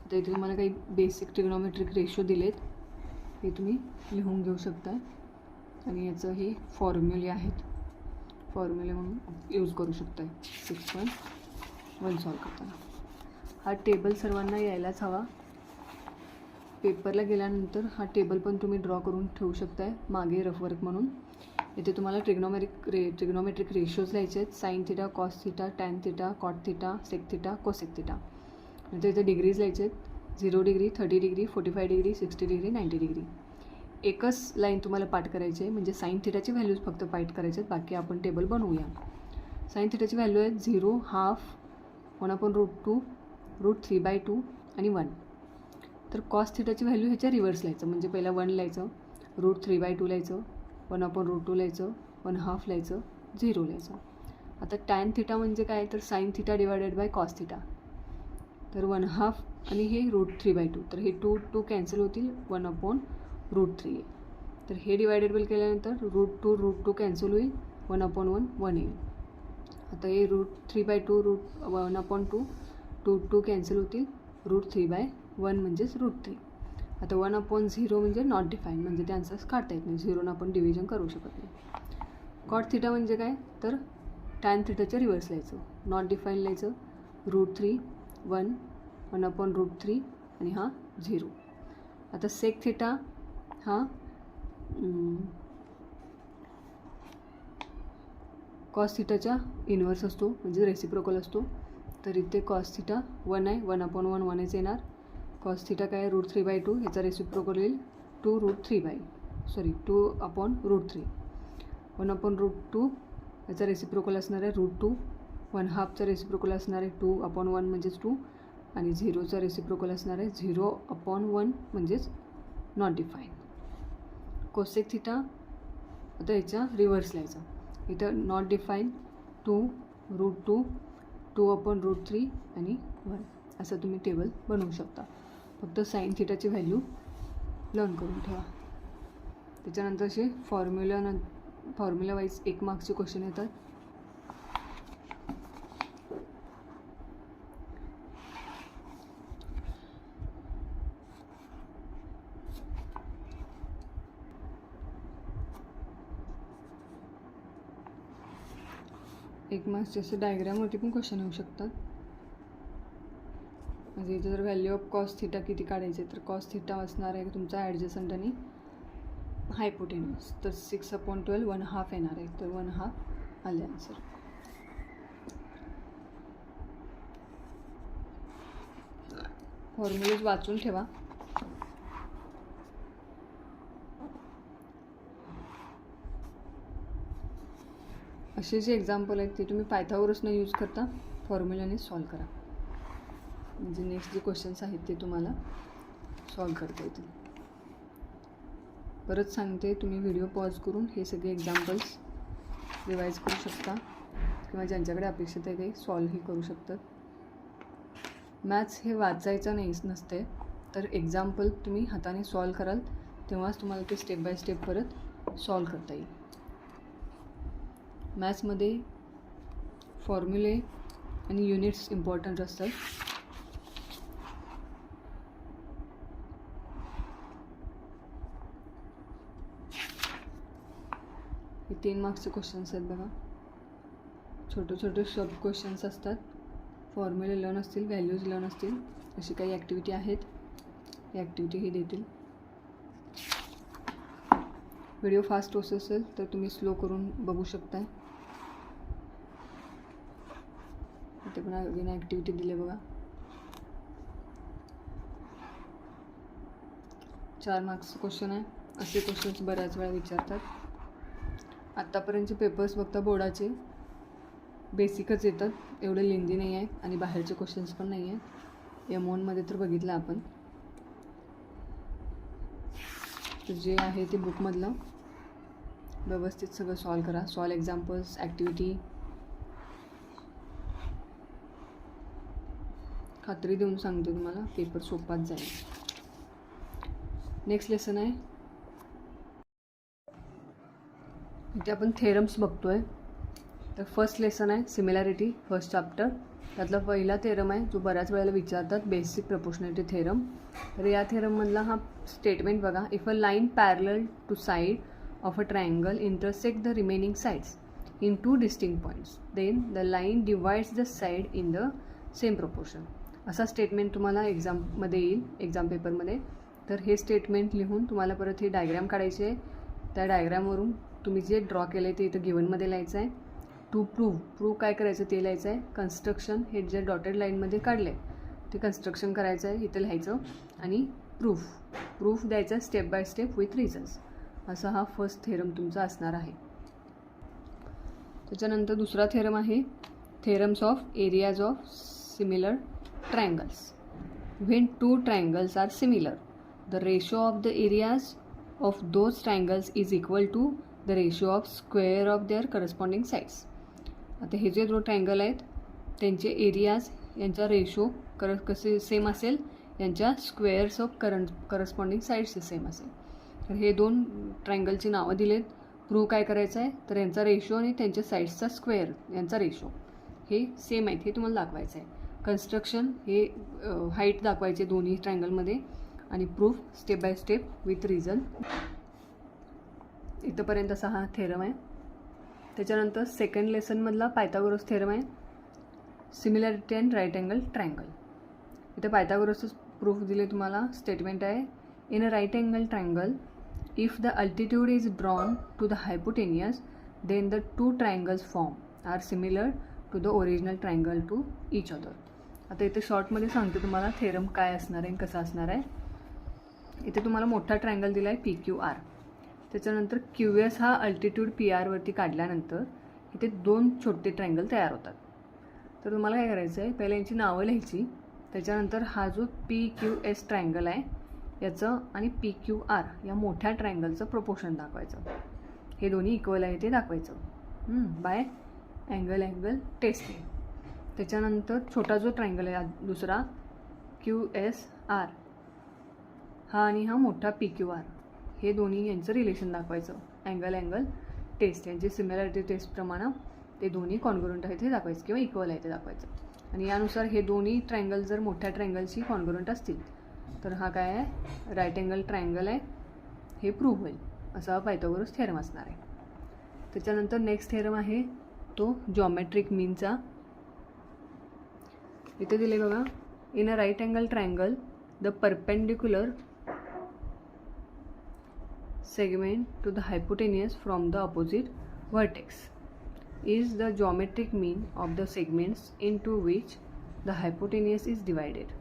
तर इथे तुम्हाला काही बेसिक ट्रिग्नॉमेट्रिक रेशो दिलेत, हे तुम्ही लिहून घेऊ शकता. आणि याचं हे फॉर्म्युले आहेत, फॉर्म्युले म्हणून यूज करू शकता 6.1 सॉल्व करताना. हा टेबल सर्वांना यायलाच हवा. पेपरला गेल्यानंतर हा टेबल पण तुम्ही ड्रॉ करून ठेवू शकताय मागे रफवर्क म्हणून. इथे तुम्हाला ट्रिग्नॉमेट्रिक रेशोज लिहायचे आहेत, sine theta, cos theta, tan theta, cot theta, sec theta, cosec theta. नंतर इथे डिग्रीज लिहायचे आहेत, 0 degree, 30 degree, 45 degree, 60 degree, 90 degree. एकच लाईन तुम्हाला पाठ करायची आहे, म्हणजे साईन थिटाची व्हॅल्यूज फक्त पाठ करायचे आहेत, बाकी आपण टेबल बनवूया. साईन थिटाची व्हॅल्यू आहे 0, हाफ, 1/√2, √3/2 आणि 1. तर कॉस थिटाची व्हॅल्यू ह्याच्या रिव्हर्स लिहायचं, म्हणजे पहिला 1 लिहायचं, √3/2 लिहायचं, 1/√2 लिहायचं, 1/2 लिहायचं, 0 लिहायचं. आता टॅन थिटा म्हणजे काय, तर sine theta divided by cos theta. तर 1/2 आणि हे √3/2, तर हे 2 कॅन्सल होतील, 1/√3. तर हे डिवायडेबल केल्यानंतर √2 कॅन्सल होईल, 1/1 1 येईल. आता हे √3/2 1/2, 2 कॅन्सल होतील, √3/1 म्हणजेच √3. आता 1/0 म्हणजे नॉट डिफाईन, म्हणजे ते आन्सर्स काढता येत नाही, 0 आपण डिव्हिजन करू शकत नाही. कॉट थिटा म्हणजे काय, तर टॅन थिटाच्या रिव्हर्स लिहायचं, नॉट डिफाईन लिहायचं, √3, 1, 1/√3 आणि हा 0. आता सेक थिटा हा कॉस थिटाच्या इनवर्स असतो, म्हणजे रेसिप्रोकल असतो. तर इथे कॉस थिटा 1 आहे, 1/1 1च येणार. कॉस थिटा काय आहे, √3/2, ह्याचा रेसिप्रोकल येईल 2/√3, 2/√3. 1/√2 याचा रेसिप्रोकल असणार आहे √2. 1/2चा रेसिप्रोकल असणार आहे 2/1 म्हणजेच 2. आणि 0चा रेसिप्रोकल असणार आहे 0/1 म्हणजेच नॉट डिफाईन. कोसेक थिटा आता ह्याच्या रिव्हर्स लिहायचा, इथं नॉट डिफाईन 2√2, 2/√3 आणि 1 असं तुम्ही टेबल बनवू शकता. फक्त साईन थिटाची व्हॅल्यू लर्न करून ठेवा. त्याच्यानंतर असे फॉर्म्युला वाईज 1 मार्क्सचे क्वेश्चन येतात. एक मार्क्सचे असे डायग्रामवरती पण क्वेश्चन येऊ शकतात. म्हणजे इथे जर व्हॅल्यू ऑफ कॉस थिटा किती काढायचे, तर कॉस थिटा असणार आहे तुमचा ॲडजसंट आणि हायपोटेन्यूज. तर 6/12 1/2 येणार आहे, तर 1/2 आले आन्सर. फॉर्म्युलेज वाचून ठेवा. असे जे एक्झाम्पल आहेत ते तुम्ही पायथागोरसनं यूज करता फॉर्म्युलाने सॉल्व करा, म्हणजे नेक्स्ट जे क्वेश्चन्स आहेत ते तुम्हाला सॉल्व करता येतील. परत सांगते, तुम्ही व्हिडिओ पॉज करून हे सगळे एक्झाम्पल्स रिवाईज करू शकता, किंवा ज्यांच्याकडे अपेक्षित आहे ते सॉल्वही करू शकतात. मॅथ्स हे वाचायचं नसते, तर एक्झाम्पल तुम्ही हाताने सॉल्व कराल तेव्हाच तुम्हाला ते स्टेप बाय स्टेप परत सॉल्व करता येईल. मॅथ्समध्ये फॉर्म्युले आणि युनिट्स इम्पॉर्टंट असतात. हे 3 मार्क्सचे क्वेश्चन्स आहेत बघा. छोटे छोटे सब क्वेश्चन्स असतात, फॉर्म्युले लर्न असतील, व्हॅल्यूज लर्न असतील, अशी काही ॲक्टिव्हिटी आहेत, ही ॲक्टिव्हिटीही देतील. व्हिडिओ फास्ट होत असेल तर तुम्ही स्लो करून बघू शकताय. इथे पण अजून ॲक्टिव्हिटी दिली बघा. 4 मार्क्सचं क्वेश्चन आहे. असे क्वेश्चन्स बऱ्याच वेळा विचारतात. आत्तापर्यंतचे पेपर्स बघता बोर्डाचे बेसिकच येतात, एवढे लेंदी नाही आहे, आणि बाहेरचे क्वेश्चन्स पण नाही आहेत. M1मध्ये तर बघितलं आपण. तर जे आहे ते बुकमधलं व्यवस्थित सगळं सॉल्व करा. Solve examples, activity. खात्री देऊन सांगते तुम्हाला, पेपर सोपाच जाईल. नेक्स्ट लेसन आहे, इथे आपण थेरम्स बघतोय. तर फर्स्ट लेसन आहे सिमिलॅरिटी, फर्स्ट चॅप्टर. त्यातला पहिला थेरम आहे जो बऱ्याच वेळेला विचारतात, बेसिक प्रपोर्शनॅलिटी थेरम. तर या थेरममधला हा स्टेटमेंट बघा, if a line parallel to side of a triangle intersect the remaining sides in 2 distinct points then the line divides the side in the same proportion. असा स्टेटमेंट तुम्हाला एक्झाममध्ये येईल, एक्झाम पेपरमध्ये. तर हे स्टेटमेंट लिहून तुम्हाला परत हे डायग्राम काढायचे आहे. त्या डायग्रामवरून तुम्ही जे ड्रॉ केलं आहे ते इथं गिवनमध्ये लिहायचं आहे. टू प्रूव्ह काय करायचं ते लिहायचं आहे. कन्स्ट्रक्शन हे जे डॉटेड लाईनमध्ये काढले ते कन्स्ट्रक्शन करायचं आहे, इथं लिहायचं. आणि प्रूफ द्यायचं आहे step by step with reasons. असा हा फर्स्ट थेरम तुमचा असणार आहे. त्याच्यानंतर दुसरा थेरम आहे theorems of areas of similar triangles. When 2 triangles are similar the ratio of the areas of those triangles is equal to the ratio of square of their corresponding sides. आता हे जे 2 ट्रायंगल आहेत त्यांचे एरियाज यांचा रेशो कसे सेम असेल, यांच्या squares of corresponding sides same असेल. तर हे 2 ट्रायंगलची नावं दिलेत. प्रूव्ह काय करायचं आहे, तर यांचा रेशो आणि त्यांच्या साईड्सचा स्क्वेअर यांचा रेशो हे सेम आहेत हे तुम्हाला दाखवायचं आहे. कन्स्ट्रक्शन हे हाईट दाखवायचे दोन्ही ट्रायंगलमध्ये. आणि proof step by step with reason. इथंपर्यंत असा हा थेरम आहे. त्याच्यानंतर सेकंड लेसनमधला पायथागोरस थेरम आहे, similarity and right angle triangle. इथं पायथागोरसचं प्रूफ दिले तुम्हाला. स्टेटमेंट आहे, in a right angle triangle if the altitude is drawn to the hypotenuse then the 2 triangles form are similar to the original triangle to each other. आता इथे शॉर्टमध्ये सांगते तुम्हाला थेरम काय असणार आहे, कसं असणार आहे. इथे तुम्हाला मोठा ट्रायंगल दिला आहे PQR. त्याच्यानंतर QS हा अल्टिट्यूड PR वरती काढल्यानंतर इथे 2 छोटे ट्रायंगल तयार होतात. तर तुम्हाला काय करायचं आहे, पहिला यांची नावं लिहायची. त्याच्यानंतर हा जो PQS ट्रायंगल आहे याचं आणि PQR या मोठ्या ट्रायंगलचं प्रोपोर्शन दाखवायचं. हे दोन्ही इक्वल आहे ते दाखवायचं बाय अँगल टेस्ट. त्याच्यानंतर छोटा जो ट्रायंगल आहे दुसरा QSR हा आणि हा मोठा PQR हे दोन्ही यांचं रिलेशन दाखवायचं. अँगल टेस्ट यांची सिमिलॅरिटी टेस्टप्रमाणे ते दोन्ही कॉन्ग्रुएंट आहेत हे दाखवायचं किंवा इक्वल आहे ते दाखवायचं. आणि यानुसार हे दोन्ही ट्रायंगल जर मोठ्या ट्रायंगलशी कॉन्ग्रुएंट असतील तर हा काय आहे, राईट अँगल ट्रायंगल आहे हे प्रूव्ह होईल. असा पायथागोरस थेरम असणार आहे. त्याच्यानंतर नेक्स्ट थेरम आहे तो जॉमेट्रिक मीनचा. इथे दिले बघा, in a right angle triangle the perpendicular segment to the hypotenuse from the opposite vertex is the geometric mean of the segments into which the hypotenuse is divided.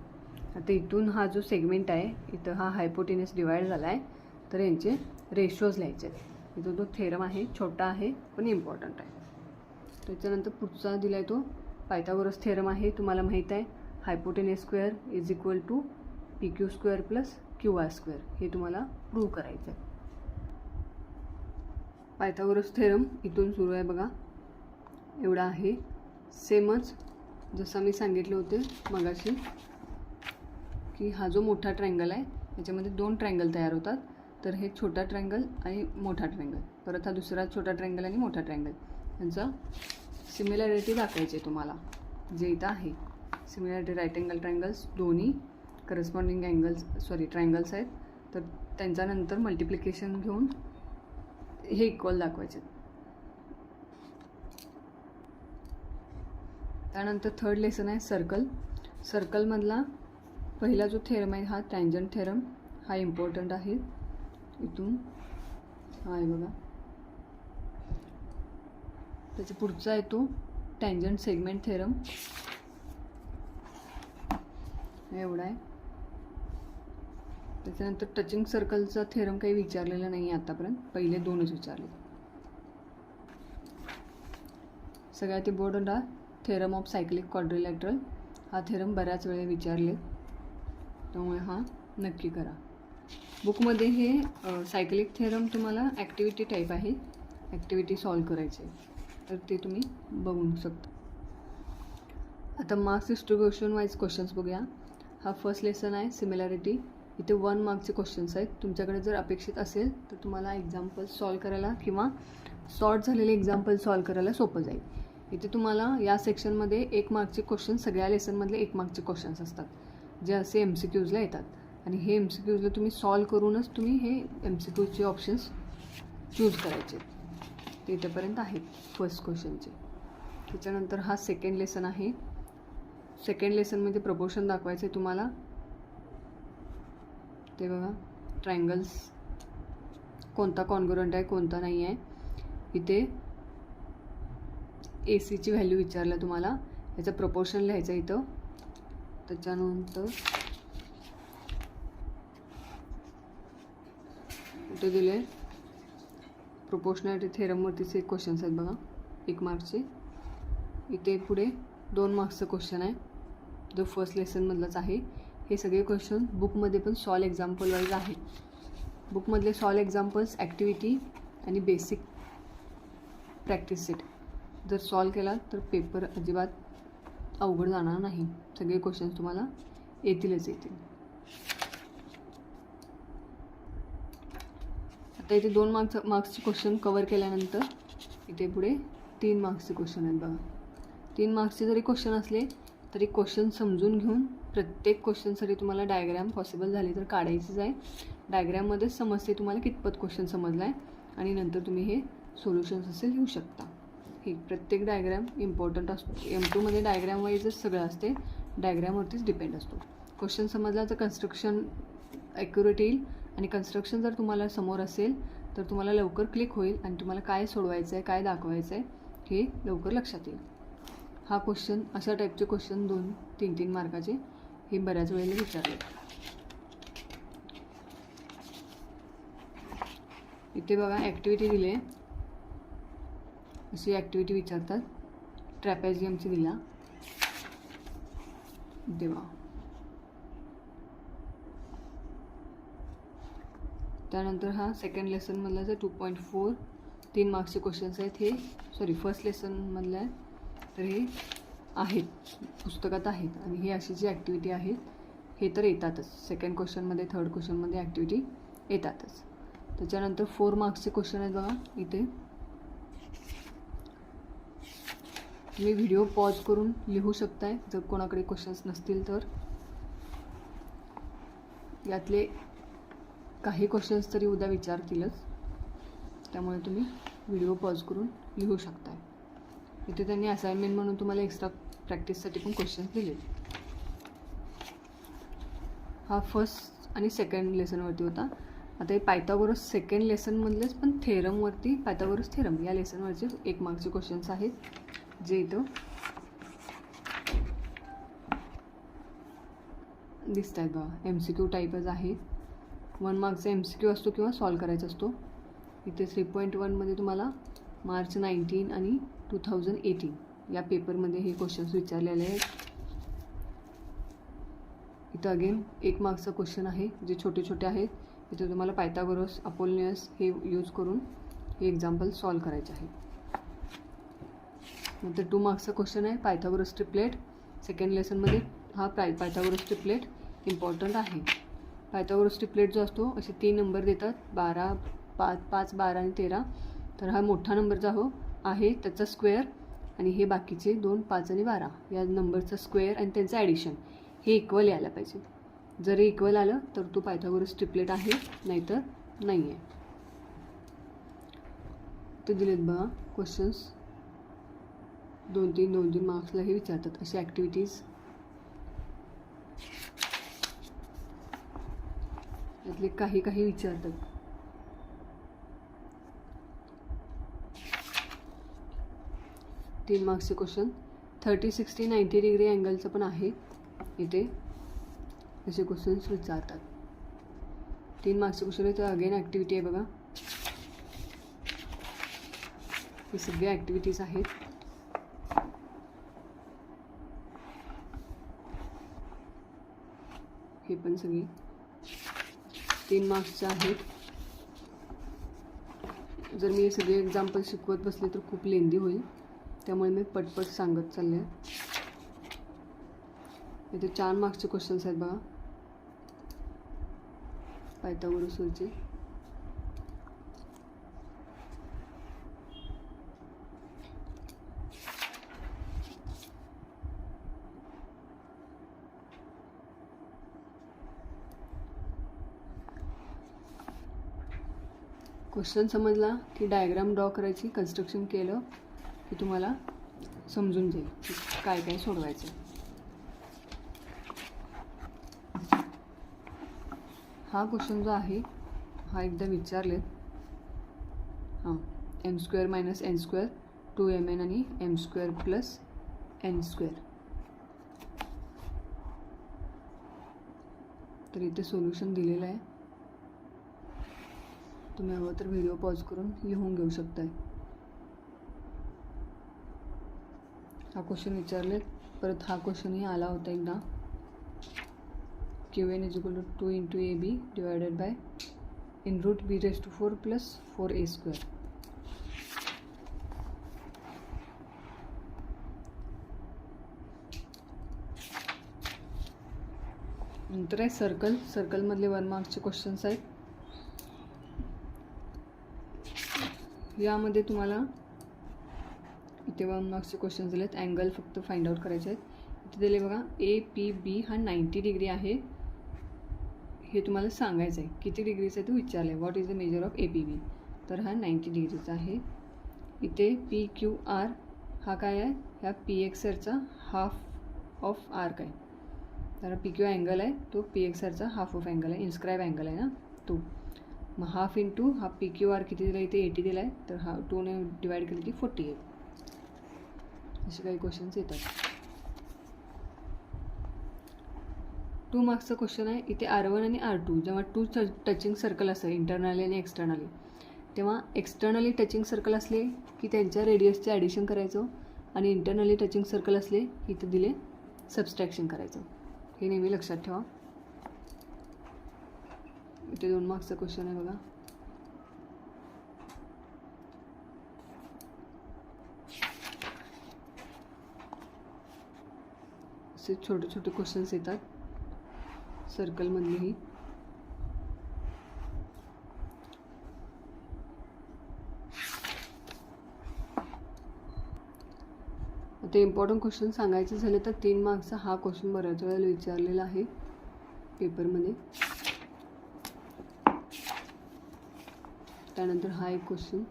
आता इथून हा जो सेगमेंट आहे इथं हा हायपोटेनियस डिवाइड झाला आहे तर यांचे रेशोज लिहायचे आहेत. इथं जो थेरम आहे छोटा आहे पण इम्पॉर्टंट आहे. त्याच्यानंतर पुढचा दिला आहे तो पायथागोरस थेरम आहे. तुम्हाला माहीत आहे hypotenuse square is equal to PQ square plus QR square हे तुम्हाला प्रूव्ह करायचं आहे. पायथागोरस थेरम इथून सुरू आहे बघा, एवढा आहे. सेमच जसं मी सांगितले होते मगाशी की हा जो मोठा ट्रायंगल आहे याच्यामध्ये 2 ट्रायंगल तयार होतात. तर हे छोटा ट्रायंगल आणि मोठा ट्रायंगल, परत हा दुसरा छोटा ट्रायंगल आणि मोठा ट्रायंगल यांचा सिमिलॅरिटी दाखवायची तुम्हाला. जे इथं आहे सिमिलॅरिटी राईट अँगल ट्रायंगल्स दोन्ही करस्पॉन्डिंग ट्रायंगल्स आहेत. तर त्यांच्यानंतर मल्टिप्लिकेशन घेऊन हे इक्वल दाखवायचे. त्यानंतर थर्ड लेसन आहे सर्कल. सर्कलमधला पहिला जो थेरम आहे हा टँजंट थेरम हा इम्पॉर्टंट आहे. इथून हा आहे बघा. त्याच्या पुढचा आहे तो टँजंट सेगमेंट थेरम, एवढा आहे. त्याच्यानंतर टचिंग सर्कलचा थेरम काही विचारलेला नाही आहे आतापर्यंत, पहिले 2च विचारले. सगळ्यात इम्पॉर्टंट हा थेरम ऑफ सायक्लिक क्वाड्रिलॅटरल. हा थेरम बऱ्याच वेळा विचारले त्यामुळे हा नक्की करा. बुकमध्ये हे सायक्लिक थेरम तुम्हाला ॲक्टिव्हिटी टाईप आहे, ॲक्टिव्हिटी सॉल्व करायची आहे तर ते तुम्ही बघू शकता. आता मार्क्स डिस्ट्रीब्युशन वाईज क्वेश्चन्स बघूया. हा फर्स्ट लेसन आहे सिमिलॅरिटी. इथे 1 मार्क्सचे क्वेश्चन्स आहेत. तुमच्याकडे जर अपेक्षित असेल तर तुम्हाला एक्झाम्पल्स सॉल्व करायला किंवा सॉर्ट झालेले एक्झाम्पल सॉल्व करायला सोपं जाईल. इथे तुम्हाला या सेक्शनमध्ये 1 मार्क्सचे क्वेश्चन, सगळ्या लेसनमधले 1 मार्क्सचे क्वेश्चन्स असतात, जे असे MCQजला येतात. आणि हे MCQजला तुम्ही सॉल्व करूनच तुम्ही हे MCQचे ऑप्शन्स चूज करायचे. ते इथेपर्यंत आहेत फर्स्ट क्वेश्चनचे. त्याच्यानंतर हा सेकंड लेसन आहे. सेकंड लेसनमध्ये प्रपोर्शन दाखवायचे तुम्हाला. ते बघा, ट्रायंगल्स कोणता कॉन्ग्रुएंट आहे कोणता नाही आहे. इथे AC ची व्हॅल्यू विचारलं तुम्हाला, याचं प्रपोर्शन लिहायचं इथं. त्याच्यानंतर इथे दिले प्रोपोर्शनॅलिटी थेरमवरतीचे क्वेश्चन्स आहेत बघा, 1 मार्क्सचे. इथे पुढे 2 मार्क्सचं क्वेश्चन आहे, जो फर्स्ट लेसनमधलाच आहे. हे सगळे क्वेश्चन बुकमध्ये पण सॉल्व एक्झाम्पल वाईज आहेत. बुकमधले सॉल्व एक्झाम्पल्स, ॲक्टिव्हिटी आणि बेसिक प्रॅक्टिस सेट जर सॉल्व केला तर पेपर अजिबात अवघड जाणार नाही. सगळे क्वेश्चन्स तुम्हाला येतीलच येतील. आता इथे 2 मार्क्सचे क्वेश्चन कवर केल्यानंतर इथे पुढे 3 मार्क्सचे क्वेश्चन आहेत बघा. 3 मार्क्सचे जरी क्वेश्चन असले तरी क्वेश्चन समजून घेऊन प्रत्येक क्वेश्चनसाठी तुम्हाला डायग्रॅम पॉसिबल झाली तर काढायचीच आहे. डायग्रॅममध्येच समजते तुम्हाला कितपत क्वेश्चन समजला आहे आणि नंतर तुम्ही हे सोल्युशन्स असे लिहू शकता. हे प्रत्येक डायग्रॅम इम्पॉर्टंट असतो. M2मध्ये डायग्रॅम वाईजच सगळं असते, डायग्रॅमवरतीच डिपेंड असतो. क्वेश्चन समजला तर कन्स्ट्रक्शन ॲक्युरेट येईल आणि कन्स्ट्रक्शन जर तुम्हाला समोर असेल तर तुम्हाला लवकर क्लिक होईल आणि तुम्हाला काय सोडवायचं आहे, काय दाखवायचं आहे हे लवकर लक्षात येईल. हा क्वेश्चन, अशा टाईपचे क्वेश्चन 2-3 मार्काचे हे बऱ्याच वेळेला विचारले. इथे बघा ॲक्टिव्हिटी दिली आहे, अशी ॲक्टिव्हिटी विचारतात. ट्रॅपेझियमची दिला देवा. त्यानंतर हा सेकंड लेसनमधला जे 2.4 3 मार्क्सचे क्वेश्चन्स आहेत. हे फर्स्ट लेसनमधलं आहे, तर हे आहेत पुस्तकात आहेत. आणि हे अशी जी ॲक्टिव्हिटी आहेत हे तर येतातच. सेकंड क्वेश्चनमध्ये, थर्ड क्वेश्चनमध्ये ॲक्टिव्हिटी येतातच. त्याच्यानंतर 4 मार्क्सचे क्वेश्चन आहेत बघा. इथे तुम्ही व्हिडिओ पॉज करून लिहू शकताय जर कोणाकडे क्वेश्चन्स नसतील तर. यातले काही क्वेश्चन्स तरी उद्या विचारतीलच, त्यामुळे तुम्ही व्हिडिओ पॉज करून लिहू शकताय. इथे त्यांनी असाइनमेंट म्हणून तुम्हाला एक्स्ट्रा प्रॅक्टिससाठी पण क्वेश्चन्स दिले. हा फर्स्ट आणि सेकंड लेसनवरती होता. आता हे पायथागोरस सेकंड लेसनमधलेच पण थेरमवरती, पायथागोरस थेरम या लेसनवरचे 1 मार्क्सचे क्वेश्चन्स आहेत, जे इथं दिसत आहेत बघा. MCQ टाईपच आहेत. 1 मार्क्सचा MCQ असतो किंवा सॉल्व करायचा असतो. इथे 3.1मध्ये तुम्हाला मार्च 19 आणि 2018 या पेपरमध्ये हे क्वेश्चन्स विचारलेले आहेत. इथं अगेन 1 मार्क्सचा क्वेश्चन आहे, जे छोटे छोटे आहेत. इथे तुम्हाला पायथागोरस, अपोलोनियस हे यूज करून हे एक्झाम्पल सॉल्व करायचे आहे. नंतर 2 मार्क्सचा क्वेश्चन आहे पायथागोरस ट्रिपलेट. सेकंड लेसनमध्ये हा पायथागोरस ट्रिपलेट इम्पॉर्टंट आहे. पायथागोरस ट्रिपलेट जो असतो असे 3 नंबर देतात, 12, 5, 12 आणि 13. तर हा मोठा नंबर जो आहे त्याचा स्क्वेअर आणि हे बाकीचे 2, 5 आणि 12 या नंबरचा स्क्वेअर आणि त्यांचं ॲडिशन हे इक्वल यायला पाहिजे. जर इक्वल आलं तर तो पायथागोरस ट्रिपलेट आहे, नाहीतर नाही आहे. ते दिलेत बघा क्वेश्चन्स. 2-3 मार्क्सला हे विचारतात अशी ॲक्टिव्हिटीज. यातले काही विचारतात. तीन मार्क्सचे क्वेश्चन 30, 60, 90 डिग्री अँगलचं पण आहे. इथे असे क्वेश्चन्स विचारतात. 3 मार्क्सचे क्वेश्चन आहे. तर अगेन ॲक्टिव्हिटी आहे बघा. हे सगळे ॲक्टिव्हिटीज आहेत. हे पण सगळे 3 मार्क्सचे आहेत. जर मी हे सगळे एक्झाम्पल शिकवत बसले तर खूप लेंदी होईल, त्यामुळे मी पटपट सांगत चालले. इथे 4 मार्क्सचे क्वेश्चन्स आहेत बघा पायथागोरसचे. क्वेश्चन समजला की डायग्राम ड्रॉ करायची, कन्स्ट्रक्शन केलं की तुम्हाला समजून जाईल की काय काय सोडवायचं. हा क्वेश्चन जो आहे हा एकदा विचारले. हां, m² - n² 2mn आणि m² + n². तर इथे सोल्युशन दिलेलं आहे. तुम्ही हवं तर व्हिडिओ पॉज करून लिहून घेऊ शकताय. हा क्वेश्चन विचारले. परत हा क्वेश्चनही आला होता एकदा. Qn = 2 × AB divided by (√b⁴ + 4a²). नंतर आहे सर्कलमधले 1 मार्क्सचे क्वेश्चन्स आहेत. यामध्ये तुम्हाला इथे 1 मार्क्सचे क्वेश्चन्स दिलेत. अँगल फक्त फाइंड आउट करायचे आहेत. इथे दिले बघा APB हा 90 डिग्री आहे. हे तुम्हाला सांगायचं आहे किती डिग्रीचा आहे तो विचारलं आहे. What is the measure of APB. तर हा 90 डिग्रीचा आहे. इथे PQR हा काय आहे, ह्या PXRचा हाफ ऑफ आर्क आहे. तर PQ अँगल आहे तो PXRचा हाफ ऑफ अँगल आहे. इन्स्क्राईब अँगल आहे ना तो. मग हाफ इंटू हा PQR किती दिला, इथे 80 दिला आहे. तर हा 2ने डिवाइड केली की 48. असे काही क्वेश्चन्स येतात. 2 मार्क्सचा क्वेश्चन आहे. इथे R1 आणि R2 जेव्हा 2 टचिंग सर्कल असेल इंटरनली आणि एक्सटर्नली, तेव्हा एक्सटर्नली टचिंग सर्कल असले की त्यांच्या रेडियसचे ॲडिशन करायचं आणि इंटरनली टचिंग सर्कल असले की इथे दिले सबस्ट्रॅक्शन करायचं. हे नेहमी लक्षात ठेवा. इथे 2 मार्क्सचा क्वेश्चन आहे बघा. असे छोटे छोटे क्वेश्चन्स येतात सर्कलमधलेही. आता इम्पॉर्टंट क्वेश्चन सांगायचे झाले तर 3 मार्क्सचा हा क्वेश्चन बऱ्याच वेळेला विचारलेला आहे पेपरमध्ये. त्यानंतर हा एक क्वेश्चन.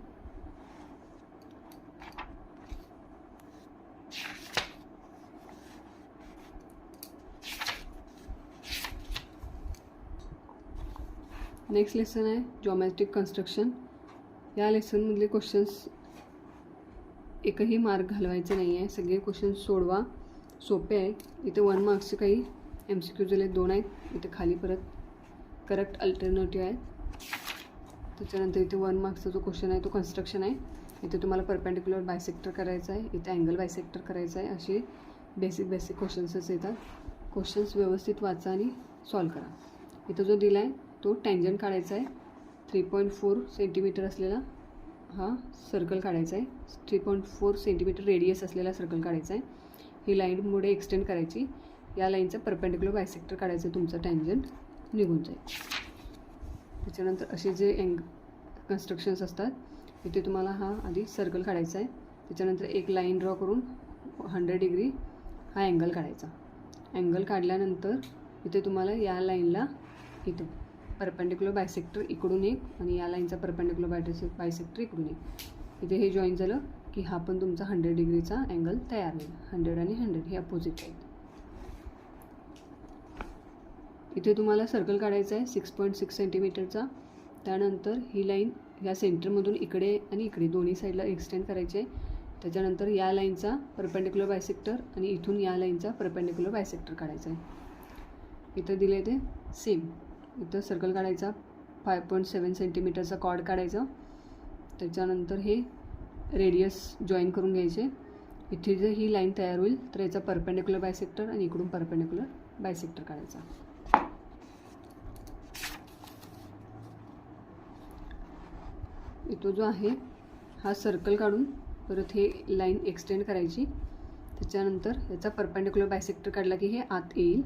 नेक्स्ट लेसन आहे जॉमेट्रिक कन्स्ट्रक्शन. या लेसनमधले क्वेश्चन्स एकही मार्क घालवायचे नाही आहे. सगळे क्वेश्चन सोडवा, सोपे आहे. इथे 1 मार्क्सचे काही MCQ दिले 2 आहेत. इथे खाली परत करेक्ट अल्टरनेटिव्ह आहेत. त्याच्यानंतर इथे 1 मार्क्सचा जो क्वेश्चन आहे तो कन्स्ट्रक्शन आहे. इथे तुम्हाला परपेंडिक्युलर बायसेक्टर करायचं आहे, इथे अँगल बायसेक्टर करायचं आहे. असे बेसिक क्वेश्चन्सच येतात. क्वेश्चन्स व्यवस्थित वाचा आणि सॉल्व करा. इथं जो दिला आहे तो टँजंट काढायचा आहे. 3.4 सेंटीमीटर असलेला हा सर्कल काढायचा आहे. 3.4 सेंटीमीटर रेडियस असलेला सर्कल काढायचा आहे. ही लाईन पुढे एक्सटेंड करायची. या लाईनचा परपेंडिक्युलर बायसेक्टर काढायचं, तुमचा टँजंट निघून जाईल. त्याच्यानंतर असे जे कन्स्ट्रक्शन्स असतात इथे तुम्हाला हा आधी सर्कल काढायचा आहे. त्याच्यानंतर एक लाईन ड्रॉ करून 100 डिग्री हा अँगल काढायचा. अँगल काढल्यानंतर इथे तुम्हाला या लाईनला इथं परपेंडिक्युलर बायसेक्टर इकडून एक आणि या लाईनचा परपेंडिक्युलर बायसेक्टर इकडून एक. इथे हे जॉईन झालं की हा पण तुमचा 100 डिग्रीचा अँगल तयार होईल. 100 आणि 100 हे अपोजिट आहेत. इथे तुम्हाला सर्कल काढायचा आहे 6.6 सेंटीमीटरचा. त्यानंतर ही लाईन या सेंटरमधून इकडे आणि इकडे दोन्ही साईडला एक्सटेंड करायची आहे. त्याच्यानंतर या लाईनचा परपेंडिक्युलर बायसेक्टर आणि इथून या लाईनचा परपेंडिक्युलर बायसेक्टर काढायचा आहे. इथं दिले ते सेम. इथं सर्कल काढायचा, 5.7 सेंटीमीटरचा कॉर्ड काढायचा. त्याच्यानंतर हे रेडियस जॉईन करून घ्यायचे. इथे जर ही लाईन तयार होईल तर याचा परपेंडिक्युलर बायसेक्टर आणि इकडून परपेंडिक्युलर बायसेक्टर काढायचा. इथं जो आहे हा सर्कल काढून परत हे लाईन एक्सटेंड करायची त्याच्यानंतर याचा परपेंडिक्युलर बायसेक्टर काढला की हे आत येईल.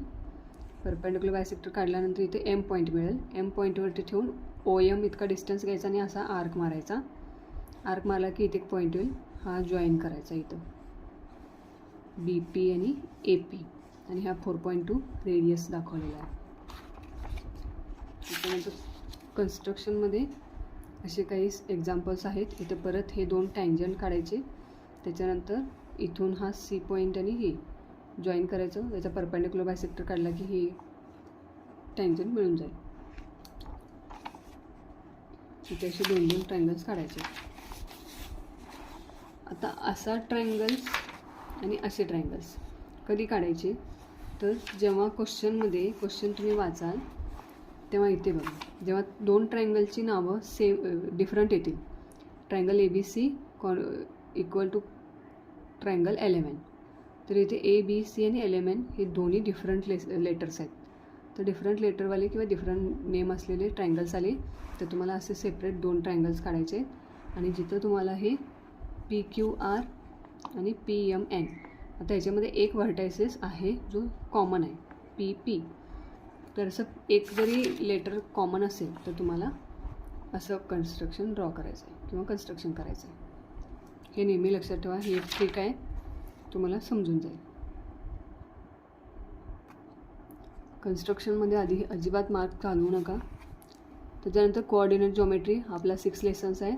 परपेंडिक्युलर बायसेक्टर काढल्यानंतर इथे एम पॉईंट मिळेल. एम पॉईंटवरती ठेवून OM इतका डिस्टन्स घ्यायचा आणि असा आर्क मारायचा. आर्क मारला की इथे एक पॉईंट होईल, हा जॉईन करायचा इथं BP आणि AP आणि हा 4.2 रेडियस दाखवलेला आहे. त्याच्यानंतर कन्स्ट्रक्शनमध्ये असे काही एक्झाम्पल्स आहेत. इथे परत हे 2 टँजंट काढायचे. त्याच्यानंतर इथून हा C पॉईंट आणि हे जॉईन करायचं. याचा परपेंडिक्युलर बायसेक्टर काढला की हे टँजंट मिळून जाईल. इथे असे 2 ट्रायंगल्स काढायचे. आता असा ट्रायंगल्स आणि असे ट्रायंगल्स कधी काढायचे, तर जेव्हा क्वेश्चन तुम्ही वाचाल तेव्हा इथे बघा, जेव्हा 2 ट्रायंगलची नावं डिफरंट येतील. Triangle ABC equal to triangle LMN, तर इथे ABC आणि LMN हे दोन्ही डिफरंट लेटर्स आहेत. तर डिफरंट लेटरवाले किंवा डिफरंट नेम असलेले ट्रायंगल्स आले तर तुम्हाला असे सेपरेट 2 ट्रायंगल्स काढायचे. आणि जिथं तुम्हाला हे PQR आणि PMN, आता याच्यामध्ये एक व्हर्टायसेस आहे जो कॉमन आहे PP, तर असं एक जरी लेटर कॉमन असेल तर तुम्हाला असं कन्स्ट्रक्शन ड्रॉ करायचं आहे किंवा कन्स्ट्रक्शन करायचं आहे. हे नेहमी लक्षात ठेवा, हे ठीक आहे, तुम्हाला समजून जाईल. कन्स्ट्रक्शनमध्ये आधी अजिबात मार्क घालवू नका. त्याच्यानंतर कोऑर्डिनेट जॉमेट्री आपला 6 लेसन्स आहे.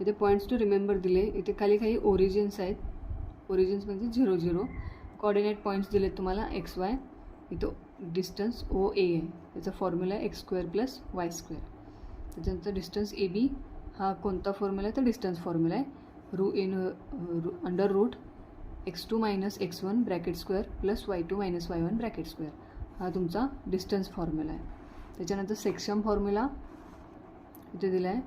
इथे पॉईंट्स टू रिमेंबर दिले. इथे खाली काही ओरिजिन्स आहेत. ओरिजिन्स म्हणजे 0 0. कोऑर्डिनेट पॉईंट्स दिलेत तुम्हाला XY. इथं डिस्टन्स OA आहे, त्याचा फॉर्म्युला आहे x² + y². त्याच्यानंतर डिस्टन्स AB हा कोणता फॉर्म्युला आहे तर डिस्टन्स फॉर्म्युला आहे. Under root x2 - x1 bracket square + y2 - y1 bracket square, हा तुमचा डिस्टन्स फॉर्म्युला आहे. त्याच्यानंतर सेक्शन फॉर्म्युला इथे दिला आहे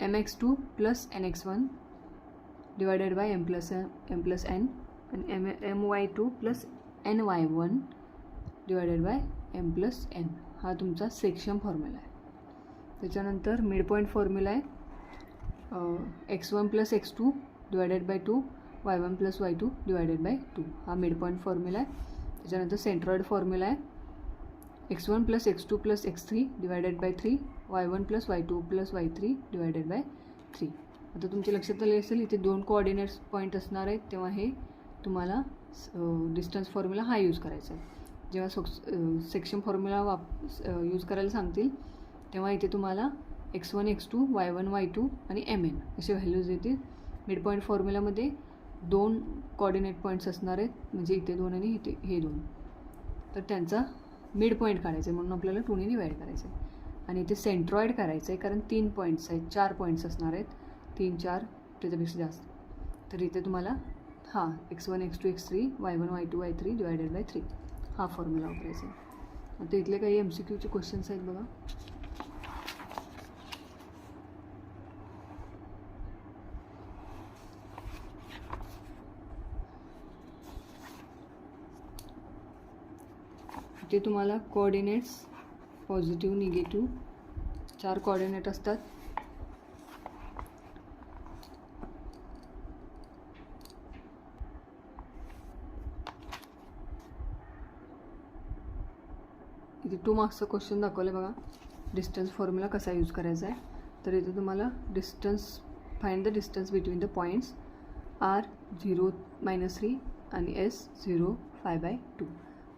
mx2 + nx1 divided by m + n आणि my2 + ny1 divided by m + n, हा तुमचा सेक्शन फॉर्म्युला आहे. त्याच्यानंतर मिड पॉईंट फॉर्म्युला आहे x1 + x2 divided by 2 y1 + y2 divided by 2, हा मिड पॉईंट फॉर्म्युला आहे. त्याच्यानंतर सेंट्रॉइड फॉर्म्युला आहे x1 + x2 + x3 divided by 3 y1 + y2 + y3 divided by 3. आता तुमच्या लक्षात आले असेल इथे 2 कोऑर्डिनेट्स पॉईंट असणार आहेत, तेव्हा हे तुम्हाला डिस्टन्स फॉर्म्युला हा यूज करायचा आहे. जेव्हा सेक्शन फॉर्म्युला यूज करायला सांगतील तेव्हा इथे तुम्हाला x1 x2 y1 y2 आणि mn असे व्हॅल्यूज येतील. मिड पॉईंट फॉर्म्युलामध्ये 2 कोऑर्डिनेट पॉईंट्स असणार आहेत, म्हणजे इथे 2 आणि इथे हे 2, तर त्यांचा मिड पॉईंट काढायचा आहे म्हणून आपल्याला 2 ने डिवाईड करायचं आहे. आणि इथे सेंट्रॉइड करायचं आहे कारण 3 पॉईंट्स आहेत, 4 पॉईंट्स असणार आहेत, 3 4 त्याच्यापेक्षा जास्त. तर इथे तुम्हाला हा x1 x2 x3 y1 y2 y3 divided by 3 हा फॉर्म्युला वापरायचा आहे. आता इथले काही MCQचे क्वेश्चन्स आहेत बघा. इथे तुम्हाला कोऑर्डिनेट्स पॉझिटिव्ह निगेटिव्ह 4 कोऑर्डिनेट असतात. इथे 2 मार्क्सचा क्वेश्चन दाखवलं बघा, डिस्टन्स फॉर्म्युला कसा यूज करायचा आहे. तर इथे तुम्हाला find the distance between the points R 0 - 3 आणि S 0 5/2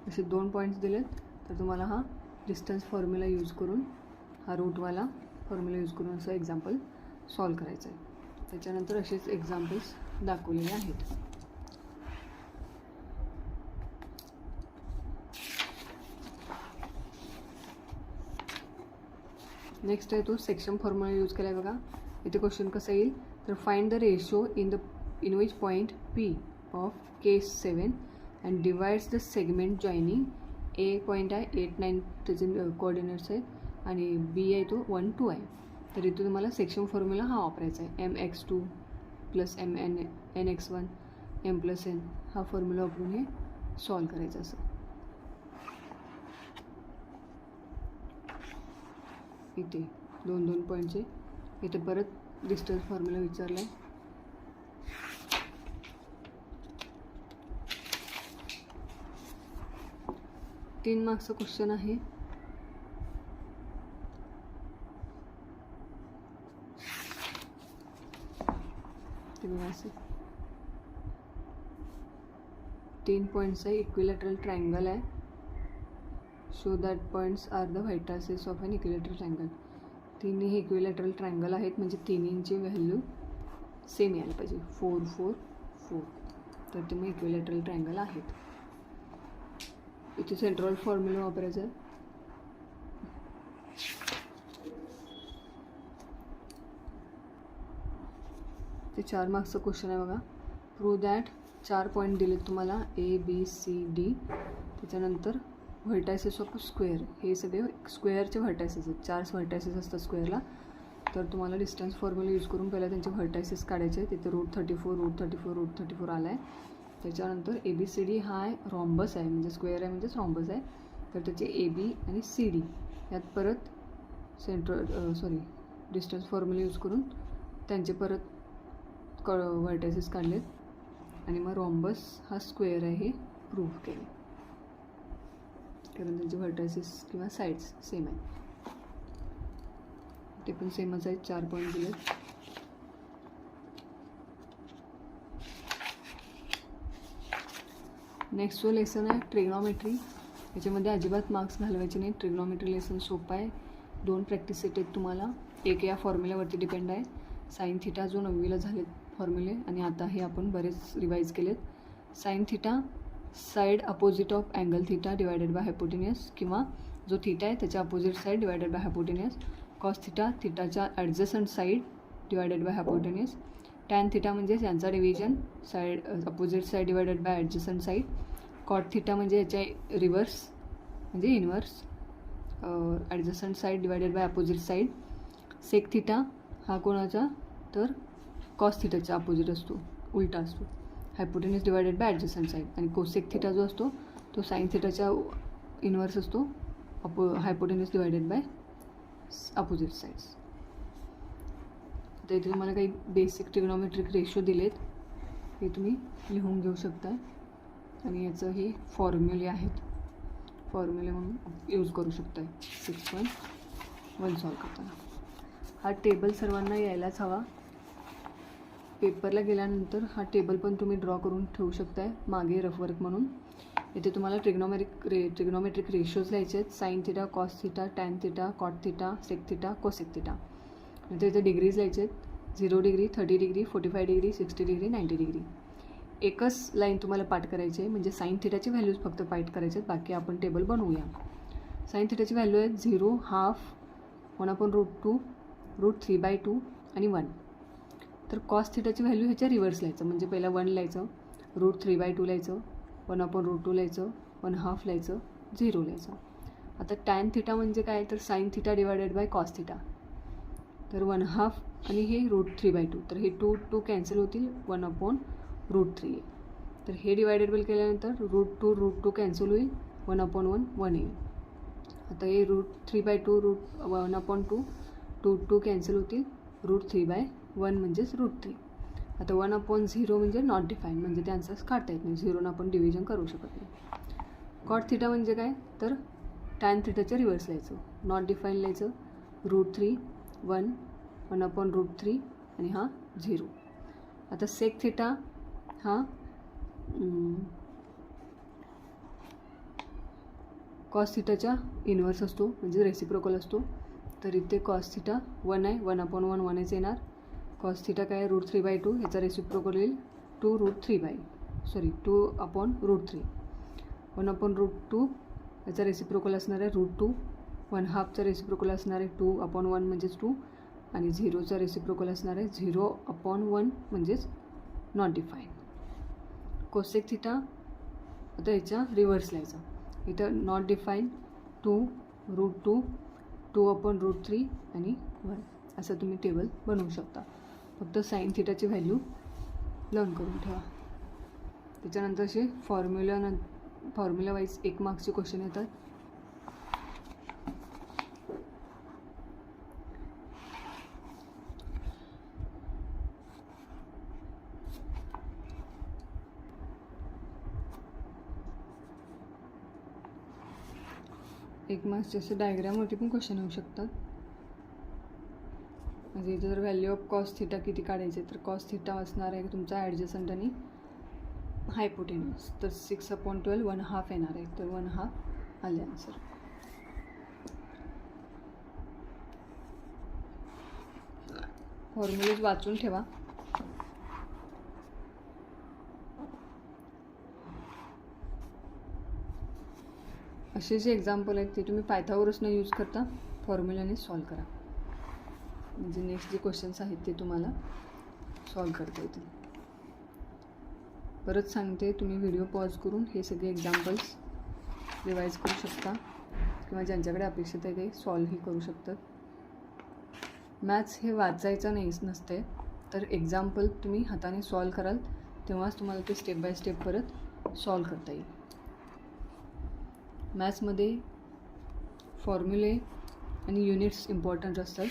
असे 2 पॉईंट्स दिलेत. तर तुम्हाला हा डिस्टन्स फॉर्म्युला यूज करून, हा रूटवाला फॉर्म्युला यूज करून असं एक्झाम्पल सॉल्व करायचं आहे. त्याच्यानंतर असेच एक्झाम्पल्स दाखवलेले आहेत. नेक्स्ट आहे तो सेक्शन फॉर्म्युला यूज केला आहे बघा. इथे क्वेश्चन कसं येईल तर find the ratio in which point P of case 7 and divides the segment joining. A point आहे 8 9 त्याचे कोऑर्डिनेट्स आहेत आणि B आहे तो 1 2 आहे. तर इथे तुम्हाला सेक्शन फॉर्म्युला हा वापरायचा आहे mx2 + nx1 m + n, हा फॉर्म्युला वापरून हे सॉल्व करायचं असं. इथे 2 पॉईंटचे इथे परत डिस्टन्स फॉर्म्युला विचारला आहे. 3 मार्क्सचं क्वेश्चन आहे. ते बघा असे 3 पॉईंट्सचा इक्विलॅटरल ट्रायंगल आहे. Show that points are the vertices of an equilateral triangle. तिन्ही हे इक्विलॅटरल ट्रायंगल आहेत, म्हणजे तिन्हींची व्हॅल्यू सेम यायला पाहिजे, 4 4 4. तर ते मग इक्विलॅटरल ट्रायंगल आहेत. इथे सेंट्रल फॉर्म्युला वापरायचा आहे. ते 4 मार्क्सचं क्वेश्चन आहे बघा. प्रूव्ह दॅट 4 पॉईंट दिलेत तुम्हाला ABCD. त्याच्यानंतर व्हर्टायसेस ऑफ स्क्वेअर, हे सगळे स्क्वेअरचे व्हर्टायसेस आहेत. 4 व्हर्टायसेस असतात स्क्वेअरला. तर तुम्हाला डिस्टन्स फॉर्म्युला यूज करून पहिला त्यांचे व्हर्टायसेस काढायचे. तिथे रूट 34 आला आहे. त्याच्यानंतर ABCD हा रॉम्बस आहे, म्हणजे स्क्वेअर आहे म्हणजेच रॉम्बस आहे. तर त्याचे AB आणि CD यात परत डिस्टन्स फॉर्म्युला यूज करून त्यांचे परत व्हर्टायसेस काढलेत आणि मग रॉम्बस हा स्क्वेअर आहे हे प्रूव्ह केले, कारण त्यांचे व्हर्टायसेस किंवा साईड्स सेम आहेत. ते पण सेमच आहेत. 4 पॉईंट दिले. नेक्स्ट जो लेसन आहे ट्रिग्नॉमेट्री. याच्यामध्ये अजिबात मार्क्स घालवायचे नाही. ट्रिग्नॉमेट्री लेसन सोपं आहे. 2 प्रॅक्टिस सेट आहेत तुम्हाला. एक या फॉर्म्युल्यावरती डिपेंड आहे. साईन थिटा जो 9वीला झालेत फॉर्म्युले, आणि आता हे आपण बरेच रिवाईज केलेत. Sine theta side opposite of angle theta divided by hypotenuse, किंवा जो थिटा आहे त्याच्या opposite side divided by hypotenuse. Cos theta थिटाच्या adjacent side divided by hypotenuse. Tan theta म्हणजे यांचा division side opposite side divided by adjacent side. Cot theta म्हणजे याच्या रिव्हर्स म्हणजे inverse adjacent side divided by opposite side. Sec theta हा कोणाचा, तर कॉस थिटाचा अपोजिट असतो, उलटा असतो. Hypotenuse divided by adjacent side. आणि कोसेक थिटा जो असतो तो साईन थिटाच्या इनवर्स असतो, hypotenuse divided by opposite sides. तर इथे तुम्हाला काही बेसिक ट्रिग्नॉमेट्रिक रेशो दिलेत, हे तुम्ही लिहून घेऊ शकता. आणि याचं हे फॉर्म्युले आहेत, फॉर्म्युले म्हणून यूज करू शकता 6.1 सॉल्व करताना. हा टेबल सर्वांना यायलाच हवा. पेपरला गेल्यानंतर हा टेबल पण तुम्ही ड्रॉ करून ठेवू शकताय मागे रफवर्क म्हणून. इथे तुम्हाला ट्रिग्नॉमेट्रिक रेशोज लिहायचे आहेत. Sine theta, cos theta, tan theta, cot theta, sec theta, cosec theta. नंतर इथे डिग्रीज लिहायचे आहेत. 0 degree, 30 degree, 45 degree, 60 degree, 90 degree. एकच लाईन तुम्हाला पाठ करायची आहे, म्हणजे साईन थिटाची व्हॅल्यूज फक्त पाठ करायचे आहेत. बाकी आपण टेबल बनवूया. साईन थिटाची व्हॅल्यू आहेत 0, हाफ, 1/√2, √3/2 आणि 1. तर कॉस थिटाची व्हॅल्यू ह्याच्या रिव्हर्स लिहायचं, म्हणजे पहिला 1 लिहायचं, √3/2 लिहायचं, 1/√2 लिहायचं, 1/2 लिहायचं, 0 लिहायचं. आता टॅन थिटा म्हणजे काय, तर sine theta divided by cos theta. तर 1/2 आणि हे √3/2, तर हे 2 कॅन्सल होतील, 1/√3. तर हे डिवायडेबल केल्यानंतर √2 कॅन्सल होईल, 1/1 1 येईल. आता हे √3/2 1/2 2 कॅन्सल होतील, √3/1 म्हणजेच √3. आता 1/0 म्हणजे नॉट डिफाईन, म्हणजे ते आन्सर्स काढता येत नाही. 0 आपण डिव्हिजन करू शकत नाही. कॉट थिटा म्हणजे काय, तर टॅन थिटाच्या रिव्हर्स लिहायचं, नॉट डिफाईन लिहायचं, √3 1 1/√3 आणि हा 0. आता सेक थिटा हा कॉस थिटाच्या इनवर्स असतो, म्हणजे रेसिप्रोकल असतो. तर इथे कॉस थिटा 1 आहे, 1/1 1च येणार. कॉस थिटा काय, √3/2, ह्याचा रेसिप्रोकल येईल 2/√3. 1/√2 याचा रेसिप्रोकल असणार आहे √2. 1/2चा रेसिप्रोकल असणार आहे 2/1 म्हणजेच 2. आणि 0चा रेसिप्रोकल असणार आहे 0/1 म्हणजेच नॉट डिफाईन. कोसेक थिटा आता ह्याच्या रिव्हर्स लिहायचा. इथं नॉट डिफाईन 2√2, 2/√3 आणि 1. असं तुम्ही टेबल बनवू शकता. फक्त साईन थिटाची व्हॅल्यू लर्न करून ठेवा. त्याच्यानंतर असे फॉर्म्युला वाईज 1 मार्क्सचे क्वेश्चन येतात. 1 मार्क्सचे असे डायग्रामवरती पण क्वेश्चन होऊ शकतात. म्हणजे इथे जर व्हॅल्यू ऑफ कॉस थिटा किती काढायचे तर कॉस थिटा असणार आहे तुमचा ॲडजसंट आणि हायपोटेन्यूज. तर 6/12 1/2 येणार आहे. तर 1/2 आले आन्सर. फॉर्म्युलेज वाचून ठेवा. असे जे एक्झाम्पल आहेत ते तुम्ही पायथागोरस न यूज करता फॉर्म्युलाने सॉल्व करा. म्हणजे नेक्स्ट जे क्वेश्चन्स आहेत ते तुम्हाला सॉल्व करता येतील. परत सांगते, तुम्ही व्हिडिओ पॉज करून हे सगळे एक्झाम्पल्स रिवाईज करू शकता किंवा ज्यांच्याकडे अपेक्षित आहे ते सॉल्वही करू शकतात. मॅथ्स हे वाचायचं नसते, तर एक्झाम्पल तुम्ही हाताने सॉल्व कराल तेव्हाच तुम्हाला ते स्टेप बाय स्टेप परत सॉल्व करता येईल. मॅथ्समध्ये फॉर्म्युले आणि युनिट्स इम्पॉर्टंट असतात.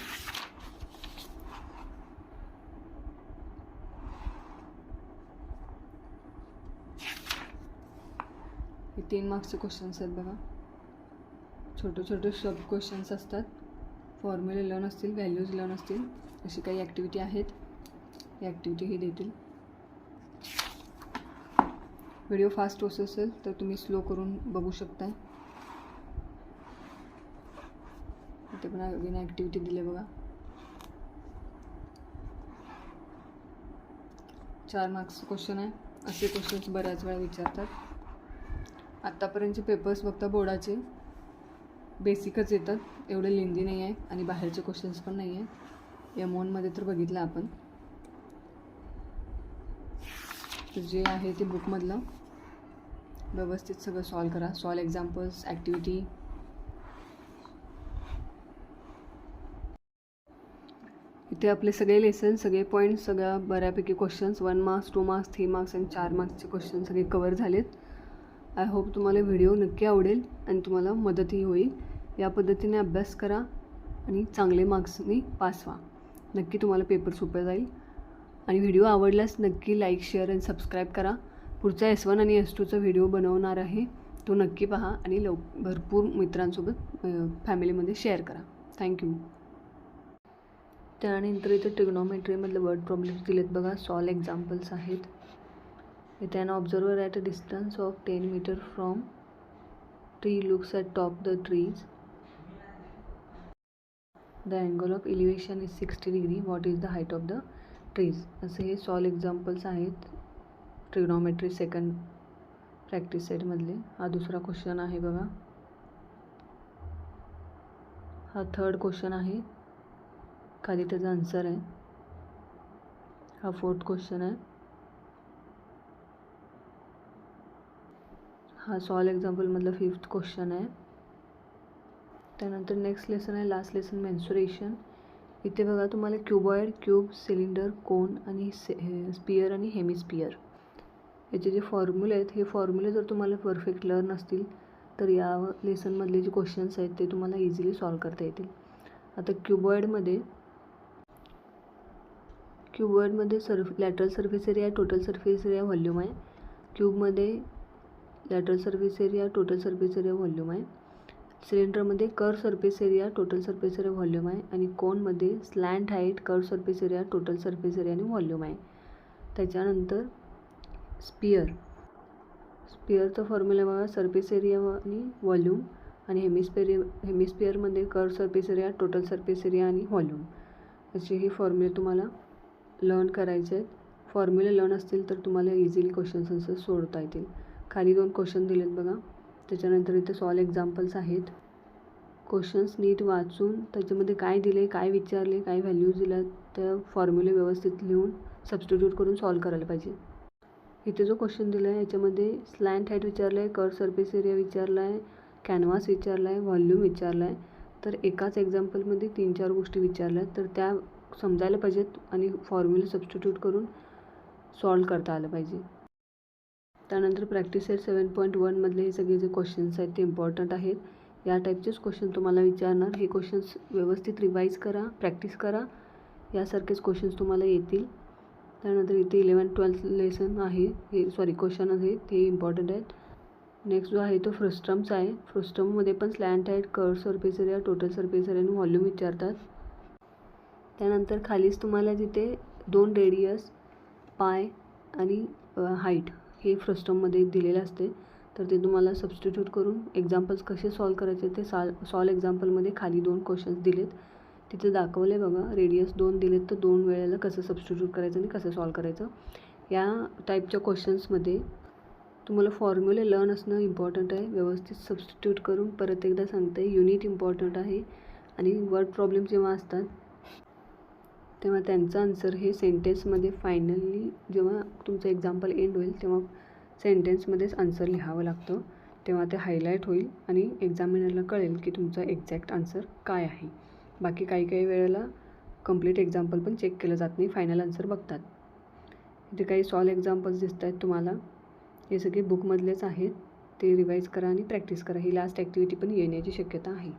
हे 3 मार्क्सचे क्वेश्चन्स आहेत बघा. छोटे छोटे सब क्वेश्चन्स असतात. फॉर्म्युले लर्न असतील, व्हॅल्यूज लर्न असतील, अशी काही ॲक्टिव्हिटी आहेत. या ॲक्टिव्हिटीही देतील. व्हिडिओ फास्ट होत असेल तर तुम्ही स्लो करून बघू शकताय. इथे पण अगेन ॲक्टिव्हिटी दिले बघा. 4 मार्क्सचं क्वेश्चन आहे. असे क्वेश्चन्स बऱ्याच वेळा विचारतात. आत्तापर्यंतचे पेपर्स बघता बोर्डाचे बेसिकच येतात, एवढे लेंदी नाही आहे आणि बाहेरचे क्वेश्चन्स पण नाही आहे. M1मध्ये तर बघितलं आपण. तर जे आहे ते बुकमधलं व्यवस्थित सगळं सॉल्व करा. Solve examples, activity. इथे आपले सगळे लेसन, सगळे पॉईंट्स, सगळ्या बऱ्यापैकी क्वेश्चन्स 1 मार्क्स, 2 मार्क्स, 3 मार्क्स आणि 4 मार्क्सचे क्वेश्चन सगळे कवर झालेत. आय होप तुम्हाला व्हिडिओ नक्की आवडेल आणि तुम्हाला मदतही होईल. या पद्धतीने अभ्यास करा आणि चांगले मार्क्सनी पास व्हा. नक्की तुम्हाला पेपर सोपं जाईल. आणि व्हिडिओ आवडल्यास नक्की लाईक, शेअर आणि सबस्क्राईब करा. पुढचा S1 आणि S2चा व्हिडिओ बनवणार आहे, तो नक्की पहा आणि भरपूर मित्रांसोबत फॅमिलीमध्ये शेअर करा. थँक्यू. त्यानंतर इथे ट्रिग्नोमेट्रीमधले वर्ड प्रॉब्लेम्स दिलेत बघा. सॉल्व एक्झाम्पल्स आहेत. इथे an observer at a distance of 10 meter from tree looks at top the trees. The angle of elevation is 60 degree. What is the height of the trees? असे हे सॉल्व एक्झाम्पल्स आहेत ट्रिग्नोमेट्री सेकंड प्रॅक्टिस सेटमधले. हा दुसरा क्वेश्चन आहे बघा. हा थर्ड क्वेश्चन आहे, खाली त्याचा आन्सर आहे. हा फोर्थ क्वेश्चन आहे. हा सॉल्व एक्झाम्पलमधला 5th क्वेश्चन आहे. त्यानंतर नेक्स्ट लेसन आहे, लास्ट लेसन, मेन्सुरेशन. इथे बघा तुम्हाला क्युबॉइड, क्यूब, सिलेंडर, कोन आणि स्पियर आणि हेमिस्पियर याचे जे फॉर्म्युले आहेत, हे फॉर्म्युले जर तुम्हाला परफेक्ट लर्न असतील तर या लेसनमधले जे क्वेश्चन्स आहेत ते तुम्हाला इझिली सॉल्व करता येतील. आता क्युबॉइडमध्ये lateral surface area, total surface area, volume आहे. क्यूबमध्ये lateral surface area, total surface area, volume आहे. सिलेंडरमध्ये curve surface area, total surface area, volume आहे. आणि कोनमध्ये slant height, curve surface area, total surface area आणि व्हॉल्यूम आहे. त्याच्यानंतर स्पियरचा फॉर्म्युला बघा, सर्फेस एरिया आणि व्हॉल्यूम. आणि हेमिस्पियरमध्ये curve surface area, total surface area आणि व्हॉल्यूम. असे हे फॉर्म्युले तुम्हाला लर्न करायचे आहेत. फॉर्म्युले लर्न असतील तर तुम्हाला इझिली क्वेश्चन्स आन्सर सोडवता येतील. खाली 2 क्वेश्चन दिलेत बघा. त्याच्यानंतर इथे सॉल्व एक्झाम्पल्स आहेत. क्वेश्चन्स नीट वाचून त्याच्यामध्ये काय दिले, काय विचारले, काय व्हॅल्यूज दिल्या, त्या फॉर्म्युले व्यवस्थित लिहून सबस्टिट्यूट करून सॉल्व करायला पाहिजे. इथे जो क्वेश्चन दिला आहे याच्यामध्ये स्लॅन्ट हाईट विचारलं आहे, कर्व सर्फेस एरिया विचारला आहे, कॅनव्हास विचारला आहे, व्हॉल्यूम विचारला आहे. तर एकाच एक्झाम्पलमध्ये 3-4 गोष्टी विचारल्या आहेत, तर त्या समजायला पाहिजेत आणि फॉर्म्युले सबस्टिट्यूट करून सॉल्व करता आलं पाहिजे. त्यानंतर प्रॅक्टिस सेट 7.1मधले हे सगळे जे क्वेश्चन्स आहेत ते इम्पॉर्टंट आहेत. या टाईपचेच क्वेश्चन तुम्हाला विचारणार. हे क्वेश्चन्स व्यवस्थित रिवाईज करा, प्रॅक्टिस करा, यासारखेच क्वेश्चन्स तुम्हाला येतील. त्यानंतर इथे 11th-12th लेसन आहे, हे क्वेश्चन आहेत, ते इम्पॉर्टंट आहेत. नेक्स्ट जो आहे तो फ्रस्ट्रमचा आहे. फ्रस्ट्रममध्ये पण स्लॅन्ट आहे, curve surface area, total surface area आणि व्हॉल्यूम विचारतात. त्यानंतर खालीच तुम्हाला जिथे 2 रेडियस, पाय आणि हाईट हे फ्रस्ट्रममध्ये दिलेलं असते. तर ते तुम्हाला सबस्टिट्यूट करून एक्झाम्पल्स कसे सॉल्व करायचे ते सॉल्व एक्झाम्पलमध्ये खाली 2 क्वेश्चन्स दिलेत तिथे दाखवले बघा. रेडियस 2 दिलेत तर 2 वेळेला कसं सबस्टिट्यूट करायचं आणि कसं सॉल्व करायचं. या टाईपच्या क्वेश्चन्समध्ये तुम्हाला फॉर्म्युले लर्न असणं इम्पॉर्टंट आहे. व्यवस्थित सबस्टिट्यूट करून परत एकदा सांगते, युनिट इम्पॉर्टंट आहे आणि वर्ड प्रॉब्लेम जेव्हा असतात तेव्हा त्यांचं आन्सर हे सेंटेन्समध्ये फायनली जेव्हा तुमचं एक्झाम्पल एंड होईल तेव्हा सेंटेन्समध्येच आन्सर लिहावं लागतं. तेव्हा ते हायलाईट होईल आणि एक्झामिनरला कळेल की तुमचा एक्झॅक्ट आन्सर काय आहे. बाकी काही वेळेला कंप्लीट एक्झाम्पल पण चेक केलं जात नाही, फायनल आन्सर बघतात. इथे काही सॉल्व एक्झाम्पल्स दिसत आहेत तुम्हाला. हे सगळे बुकमधलेच आहेत. ते रिवाईज करा आणि प्रॅक्टिस करा. ही लास्ट ॲक्टिव्हिटी पण येण्याची शक्यता आहे.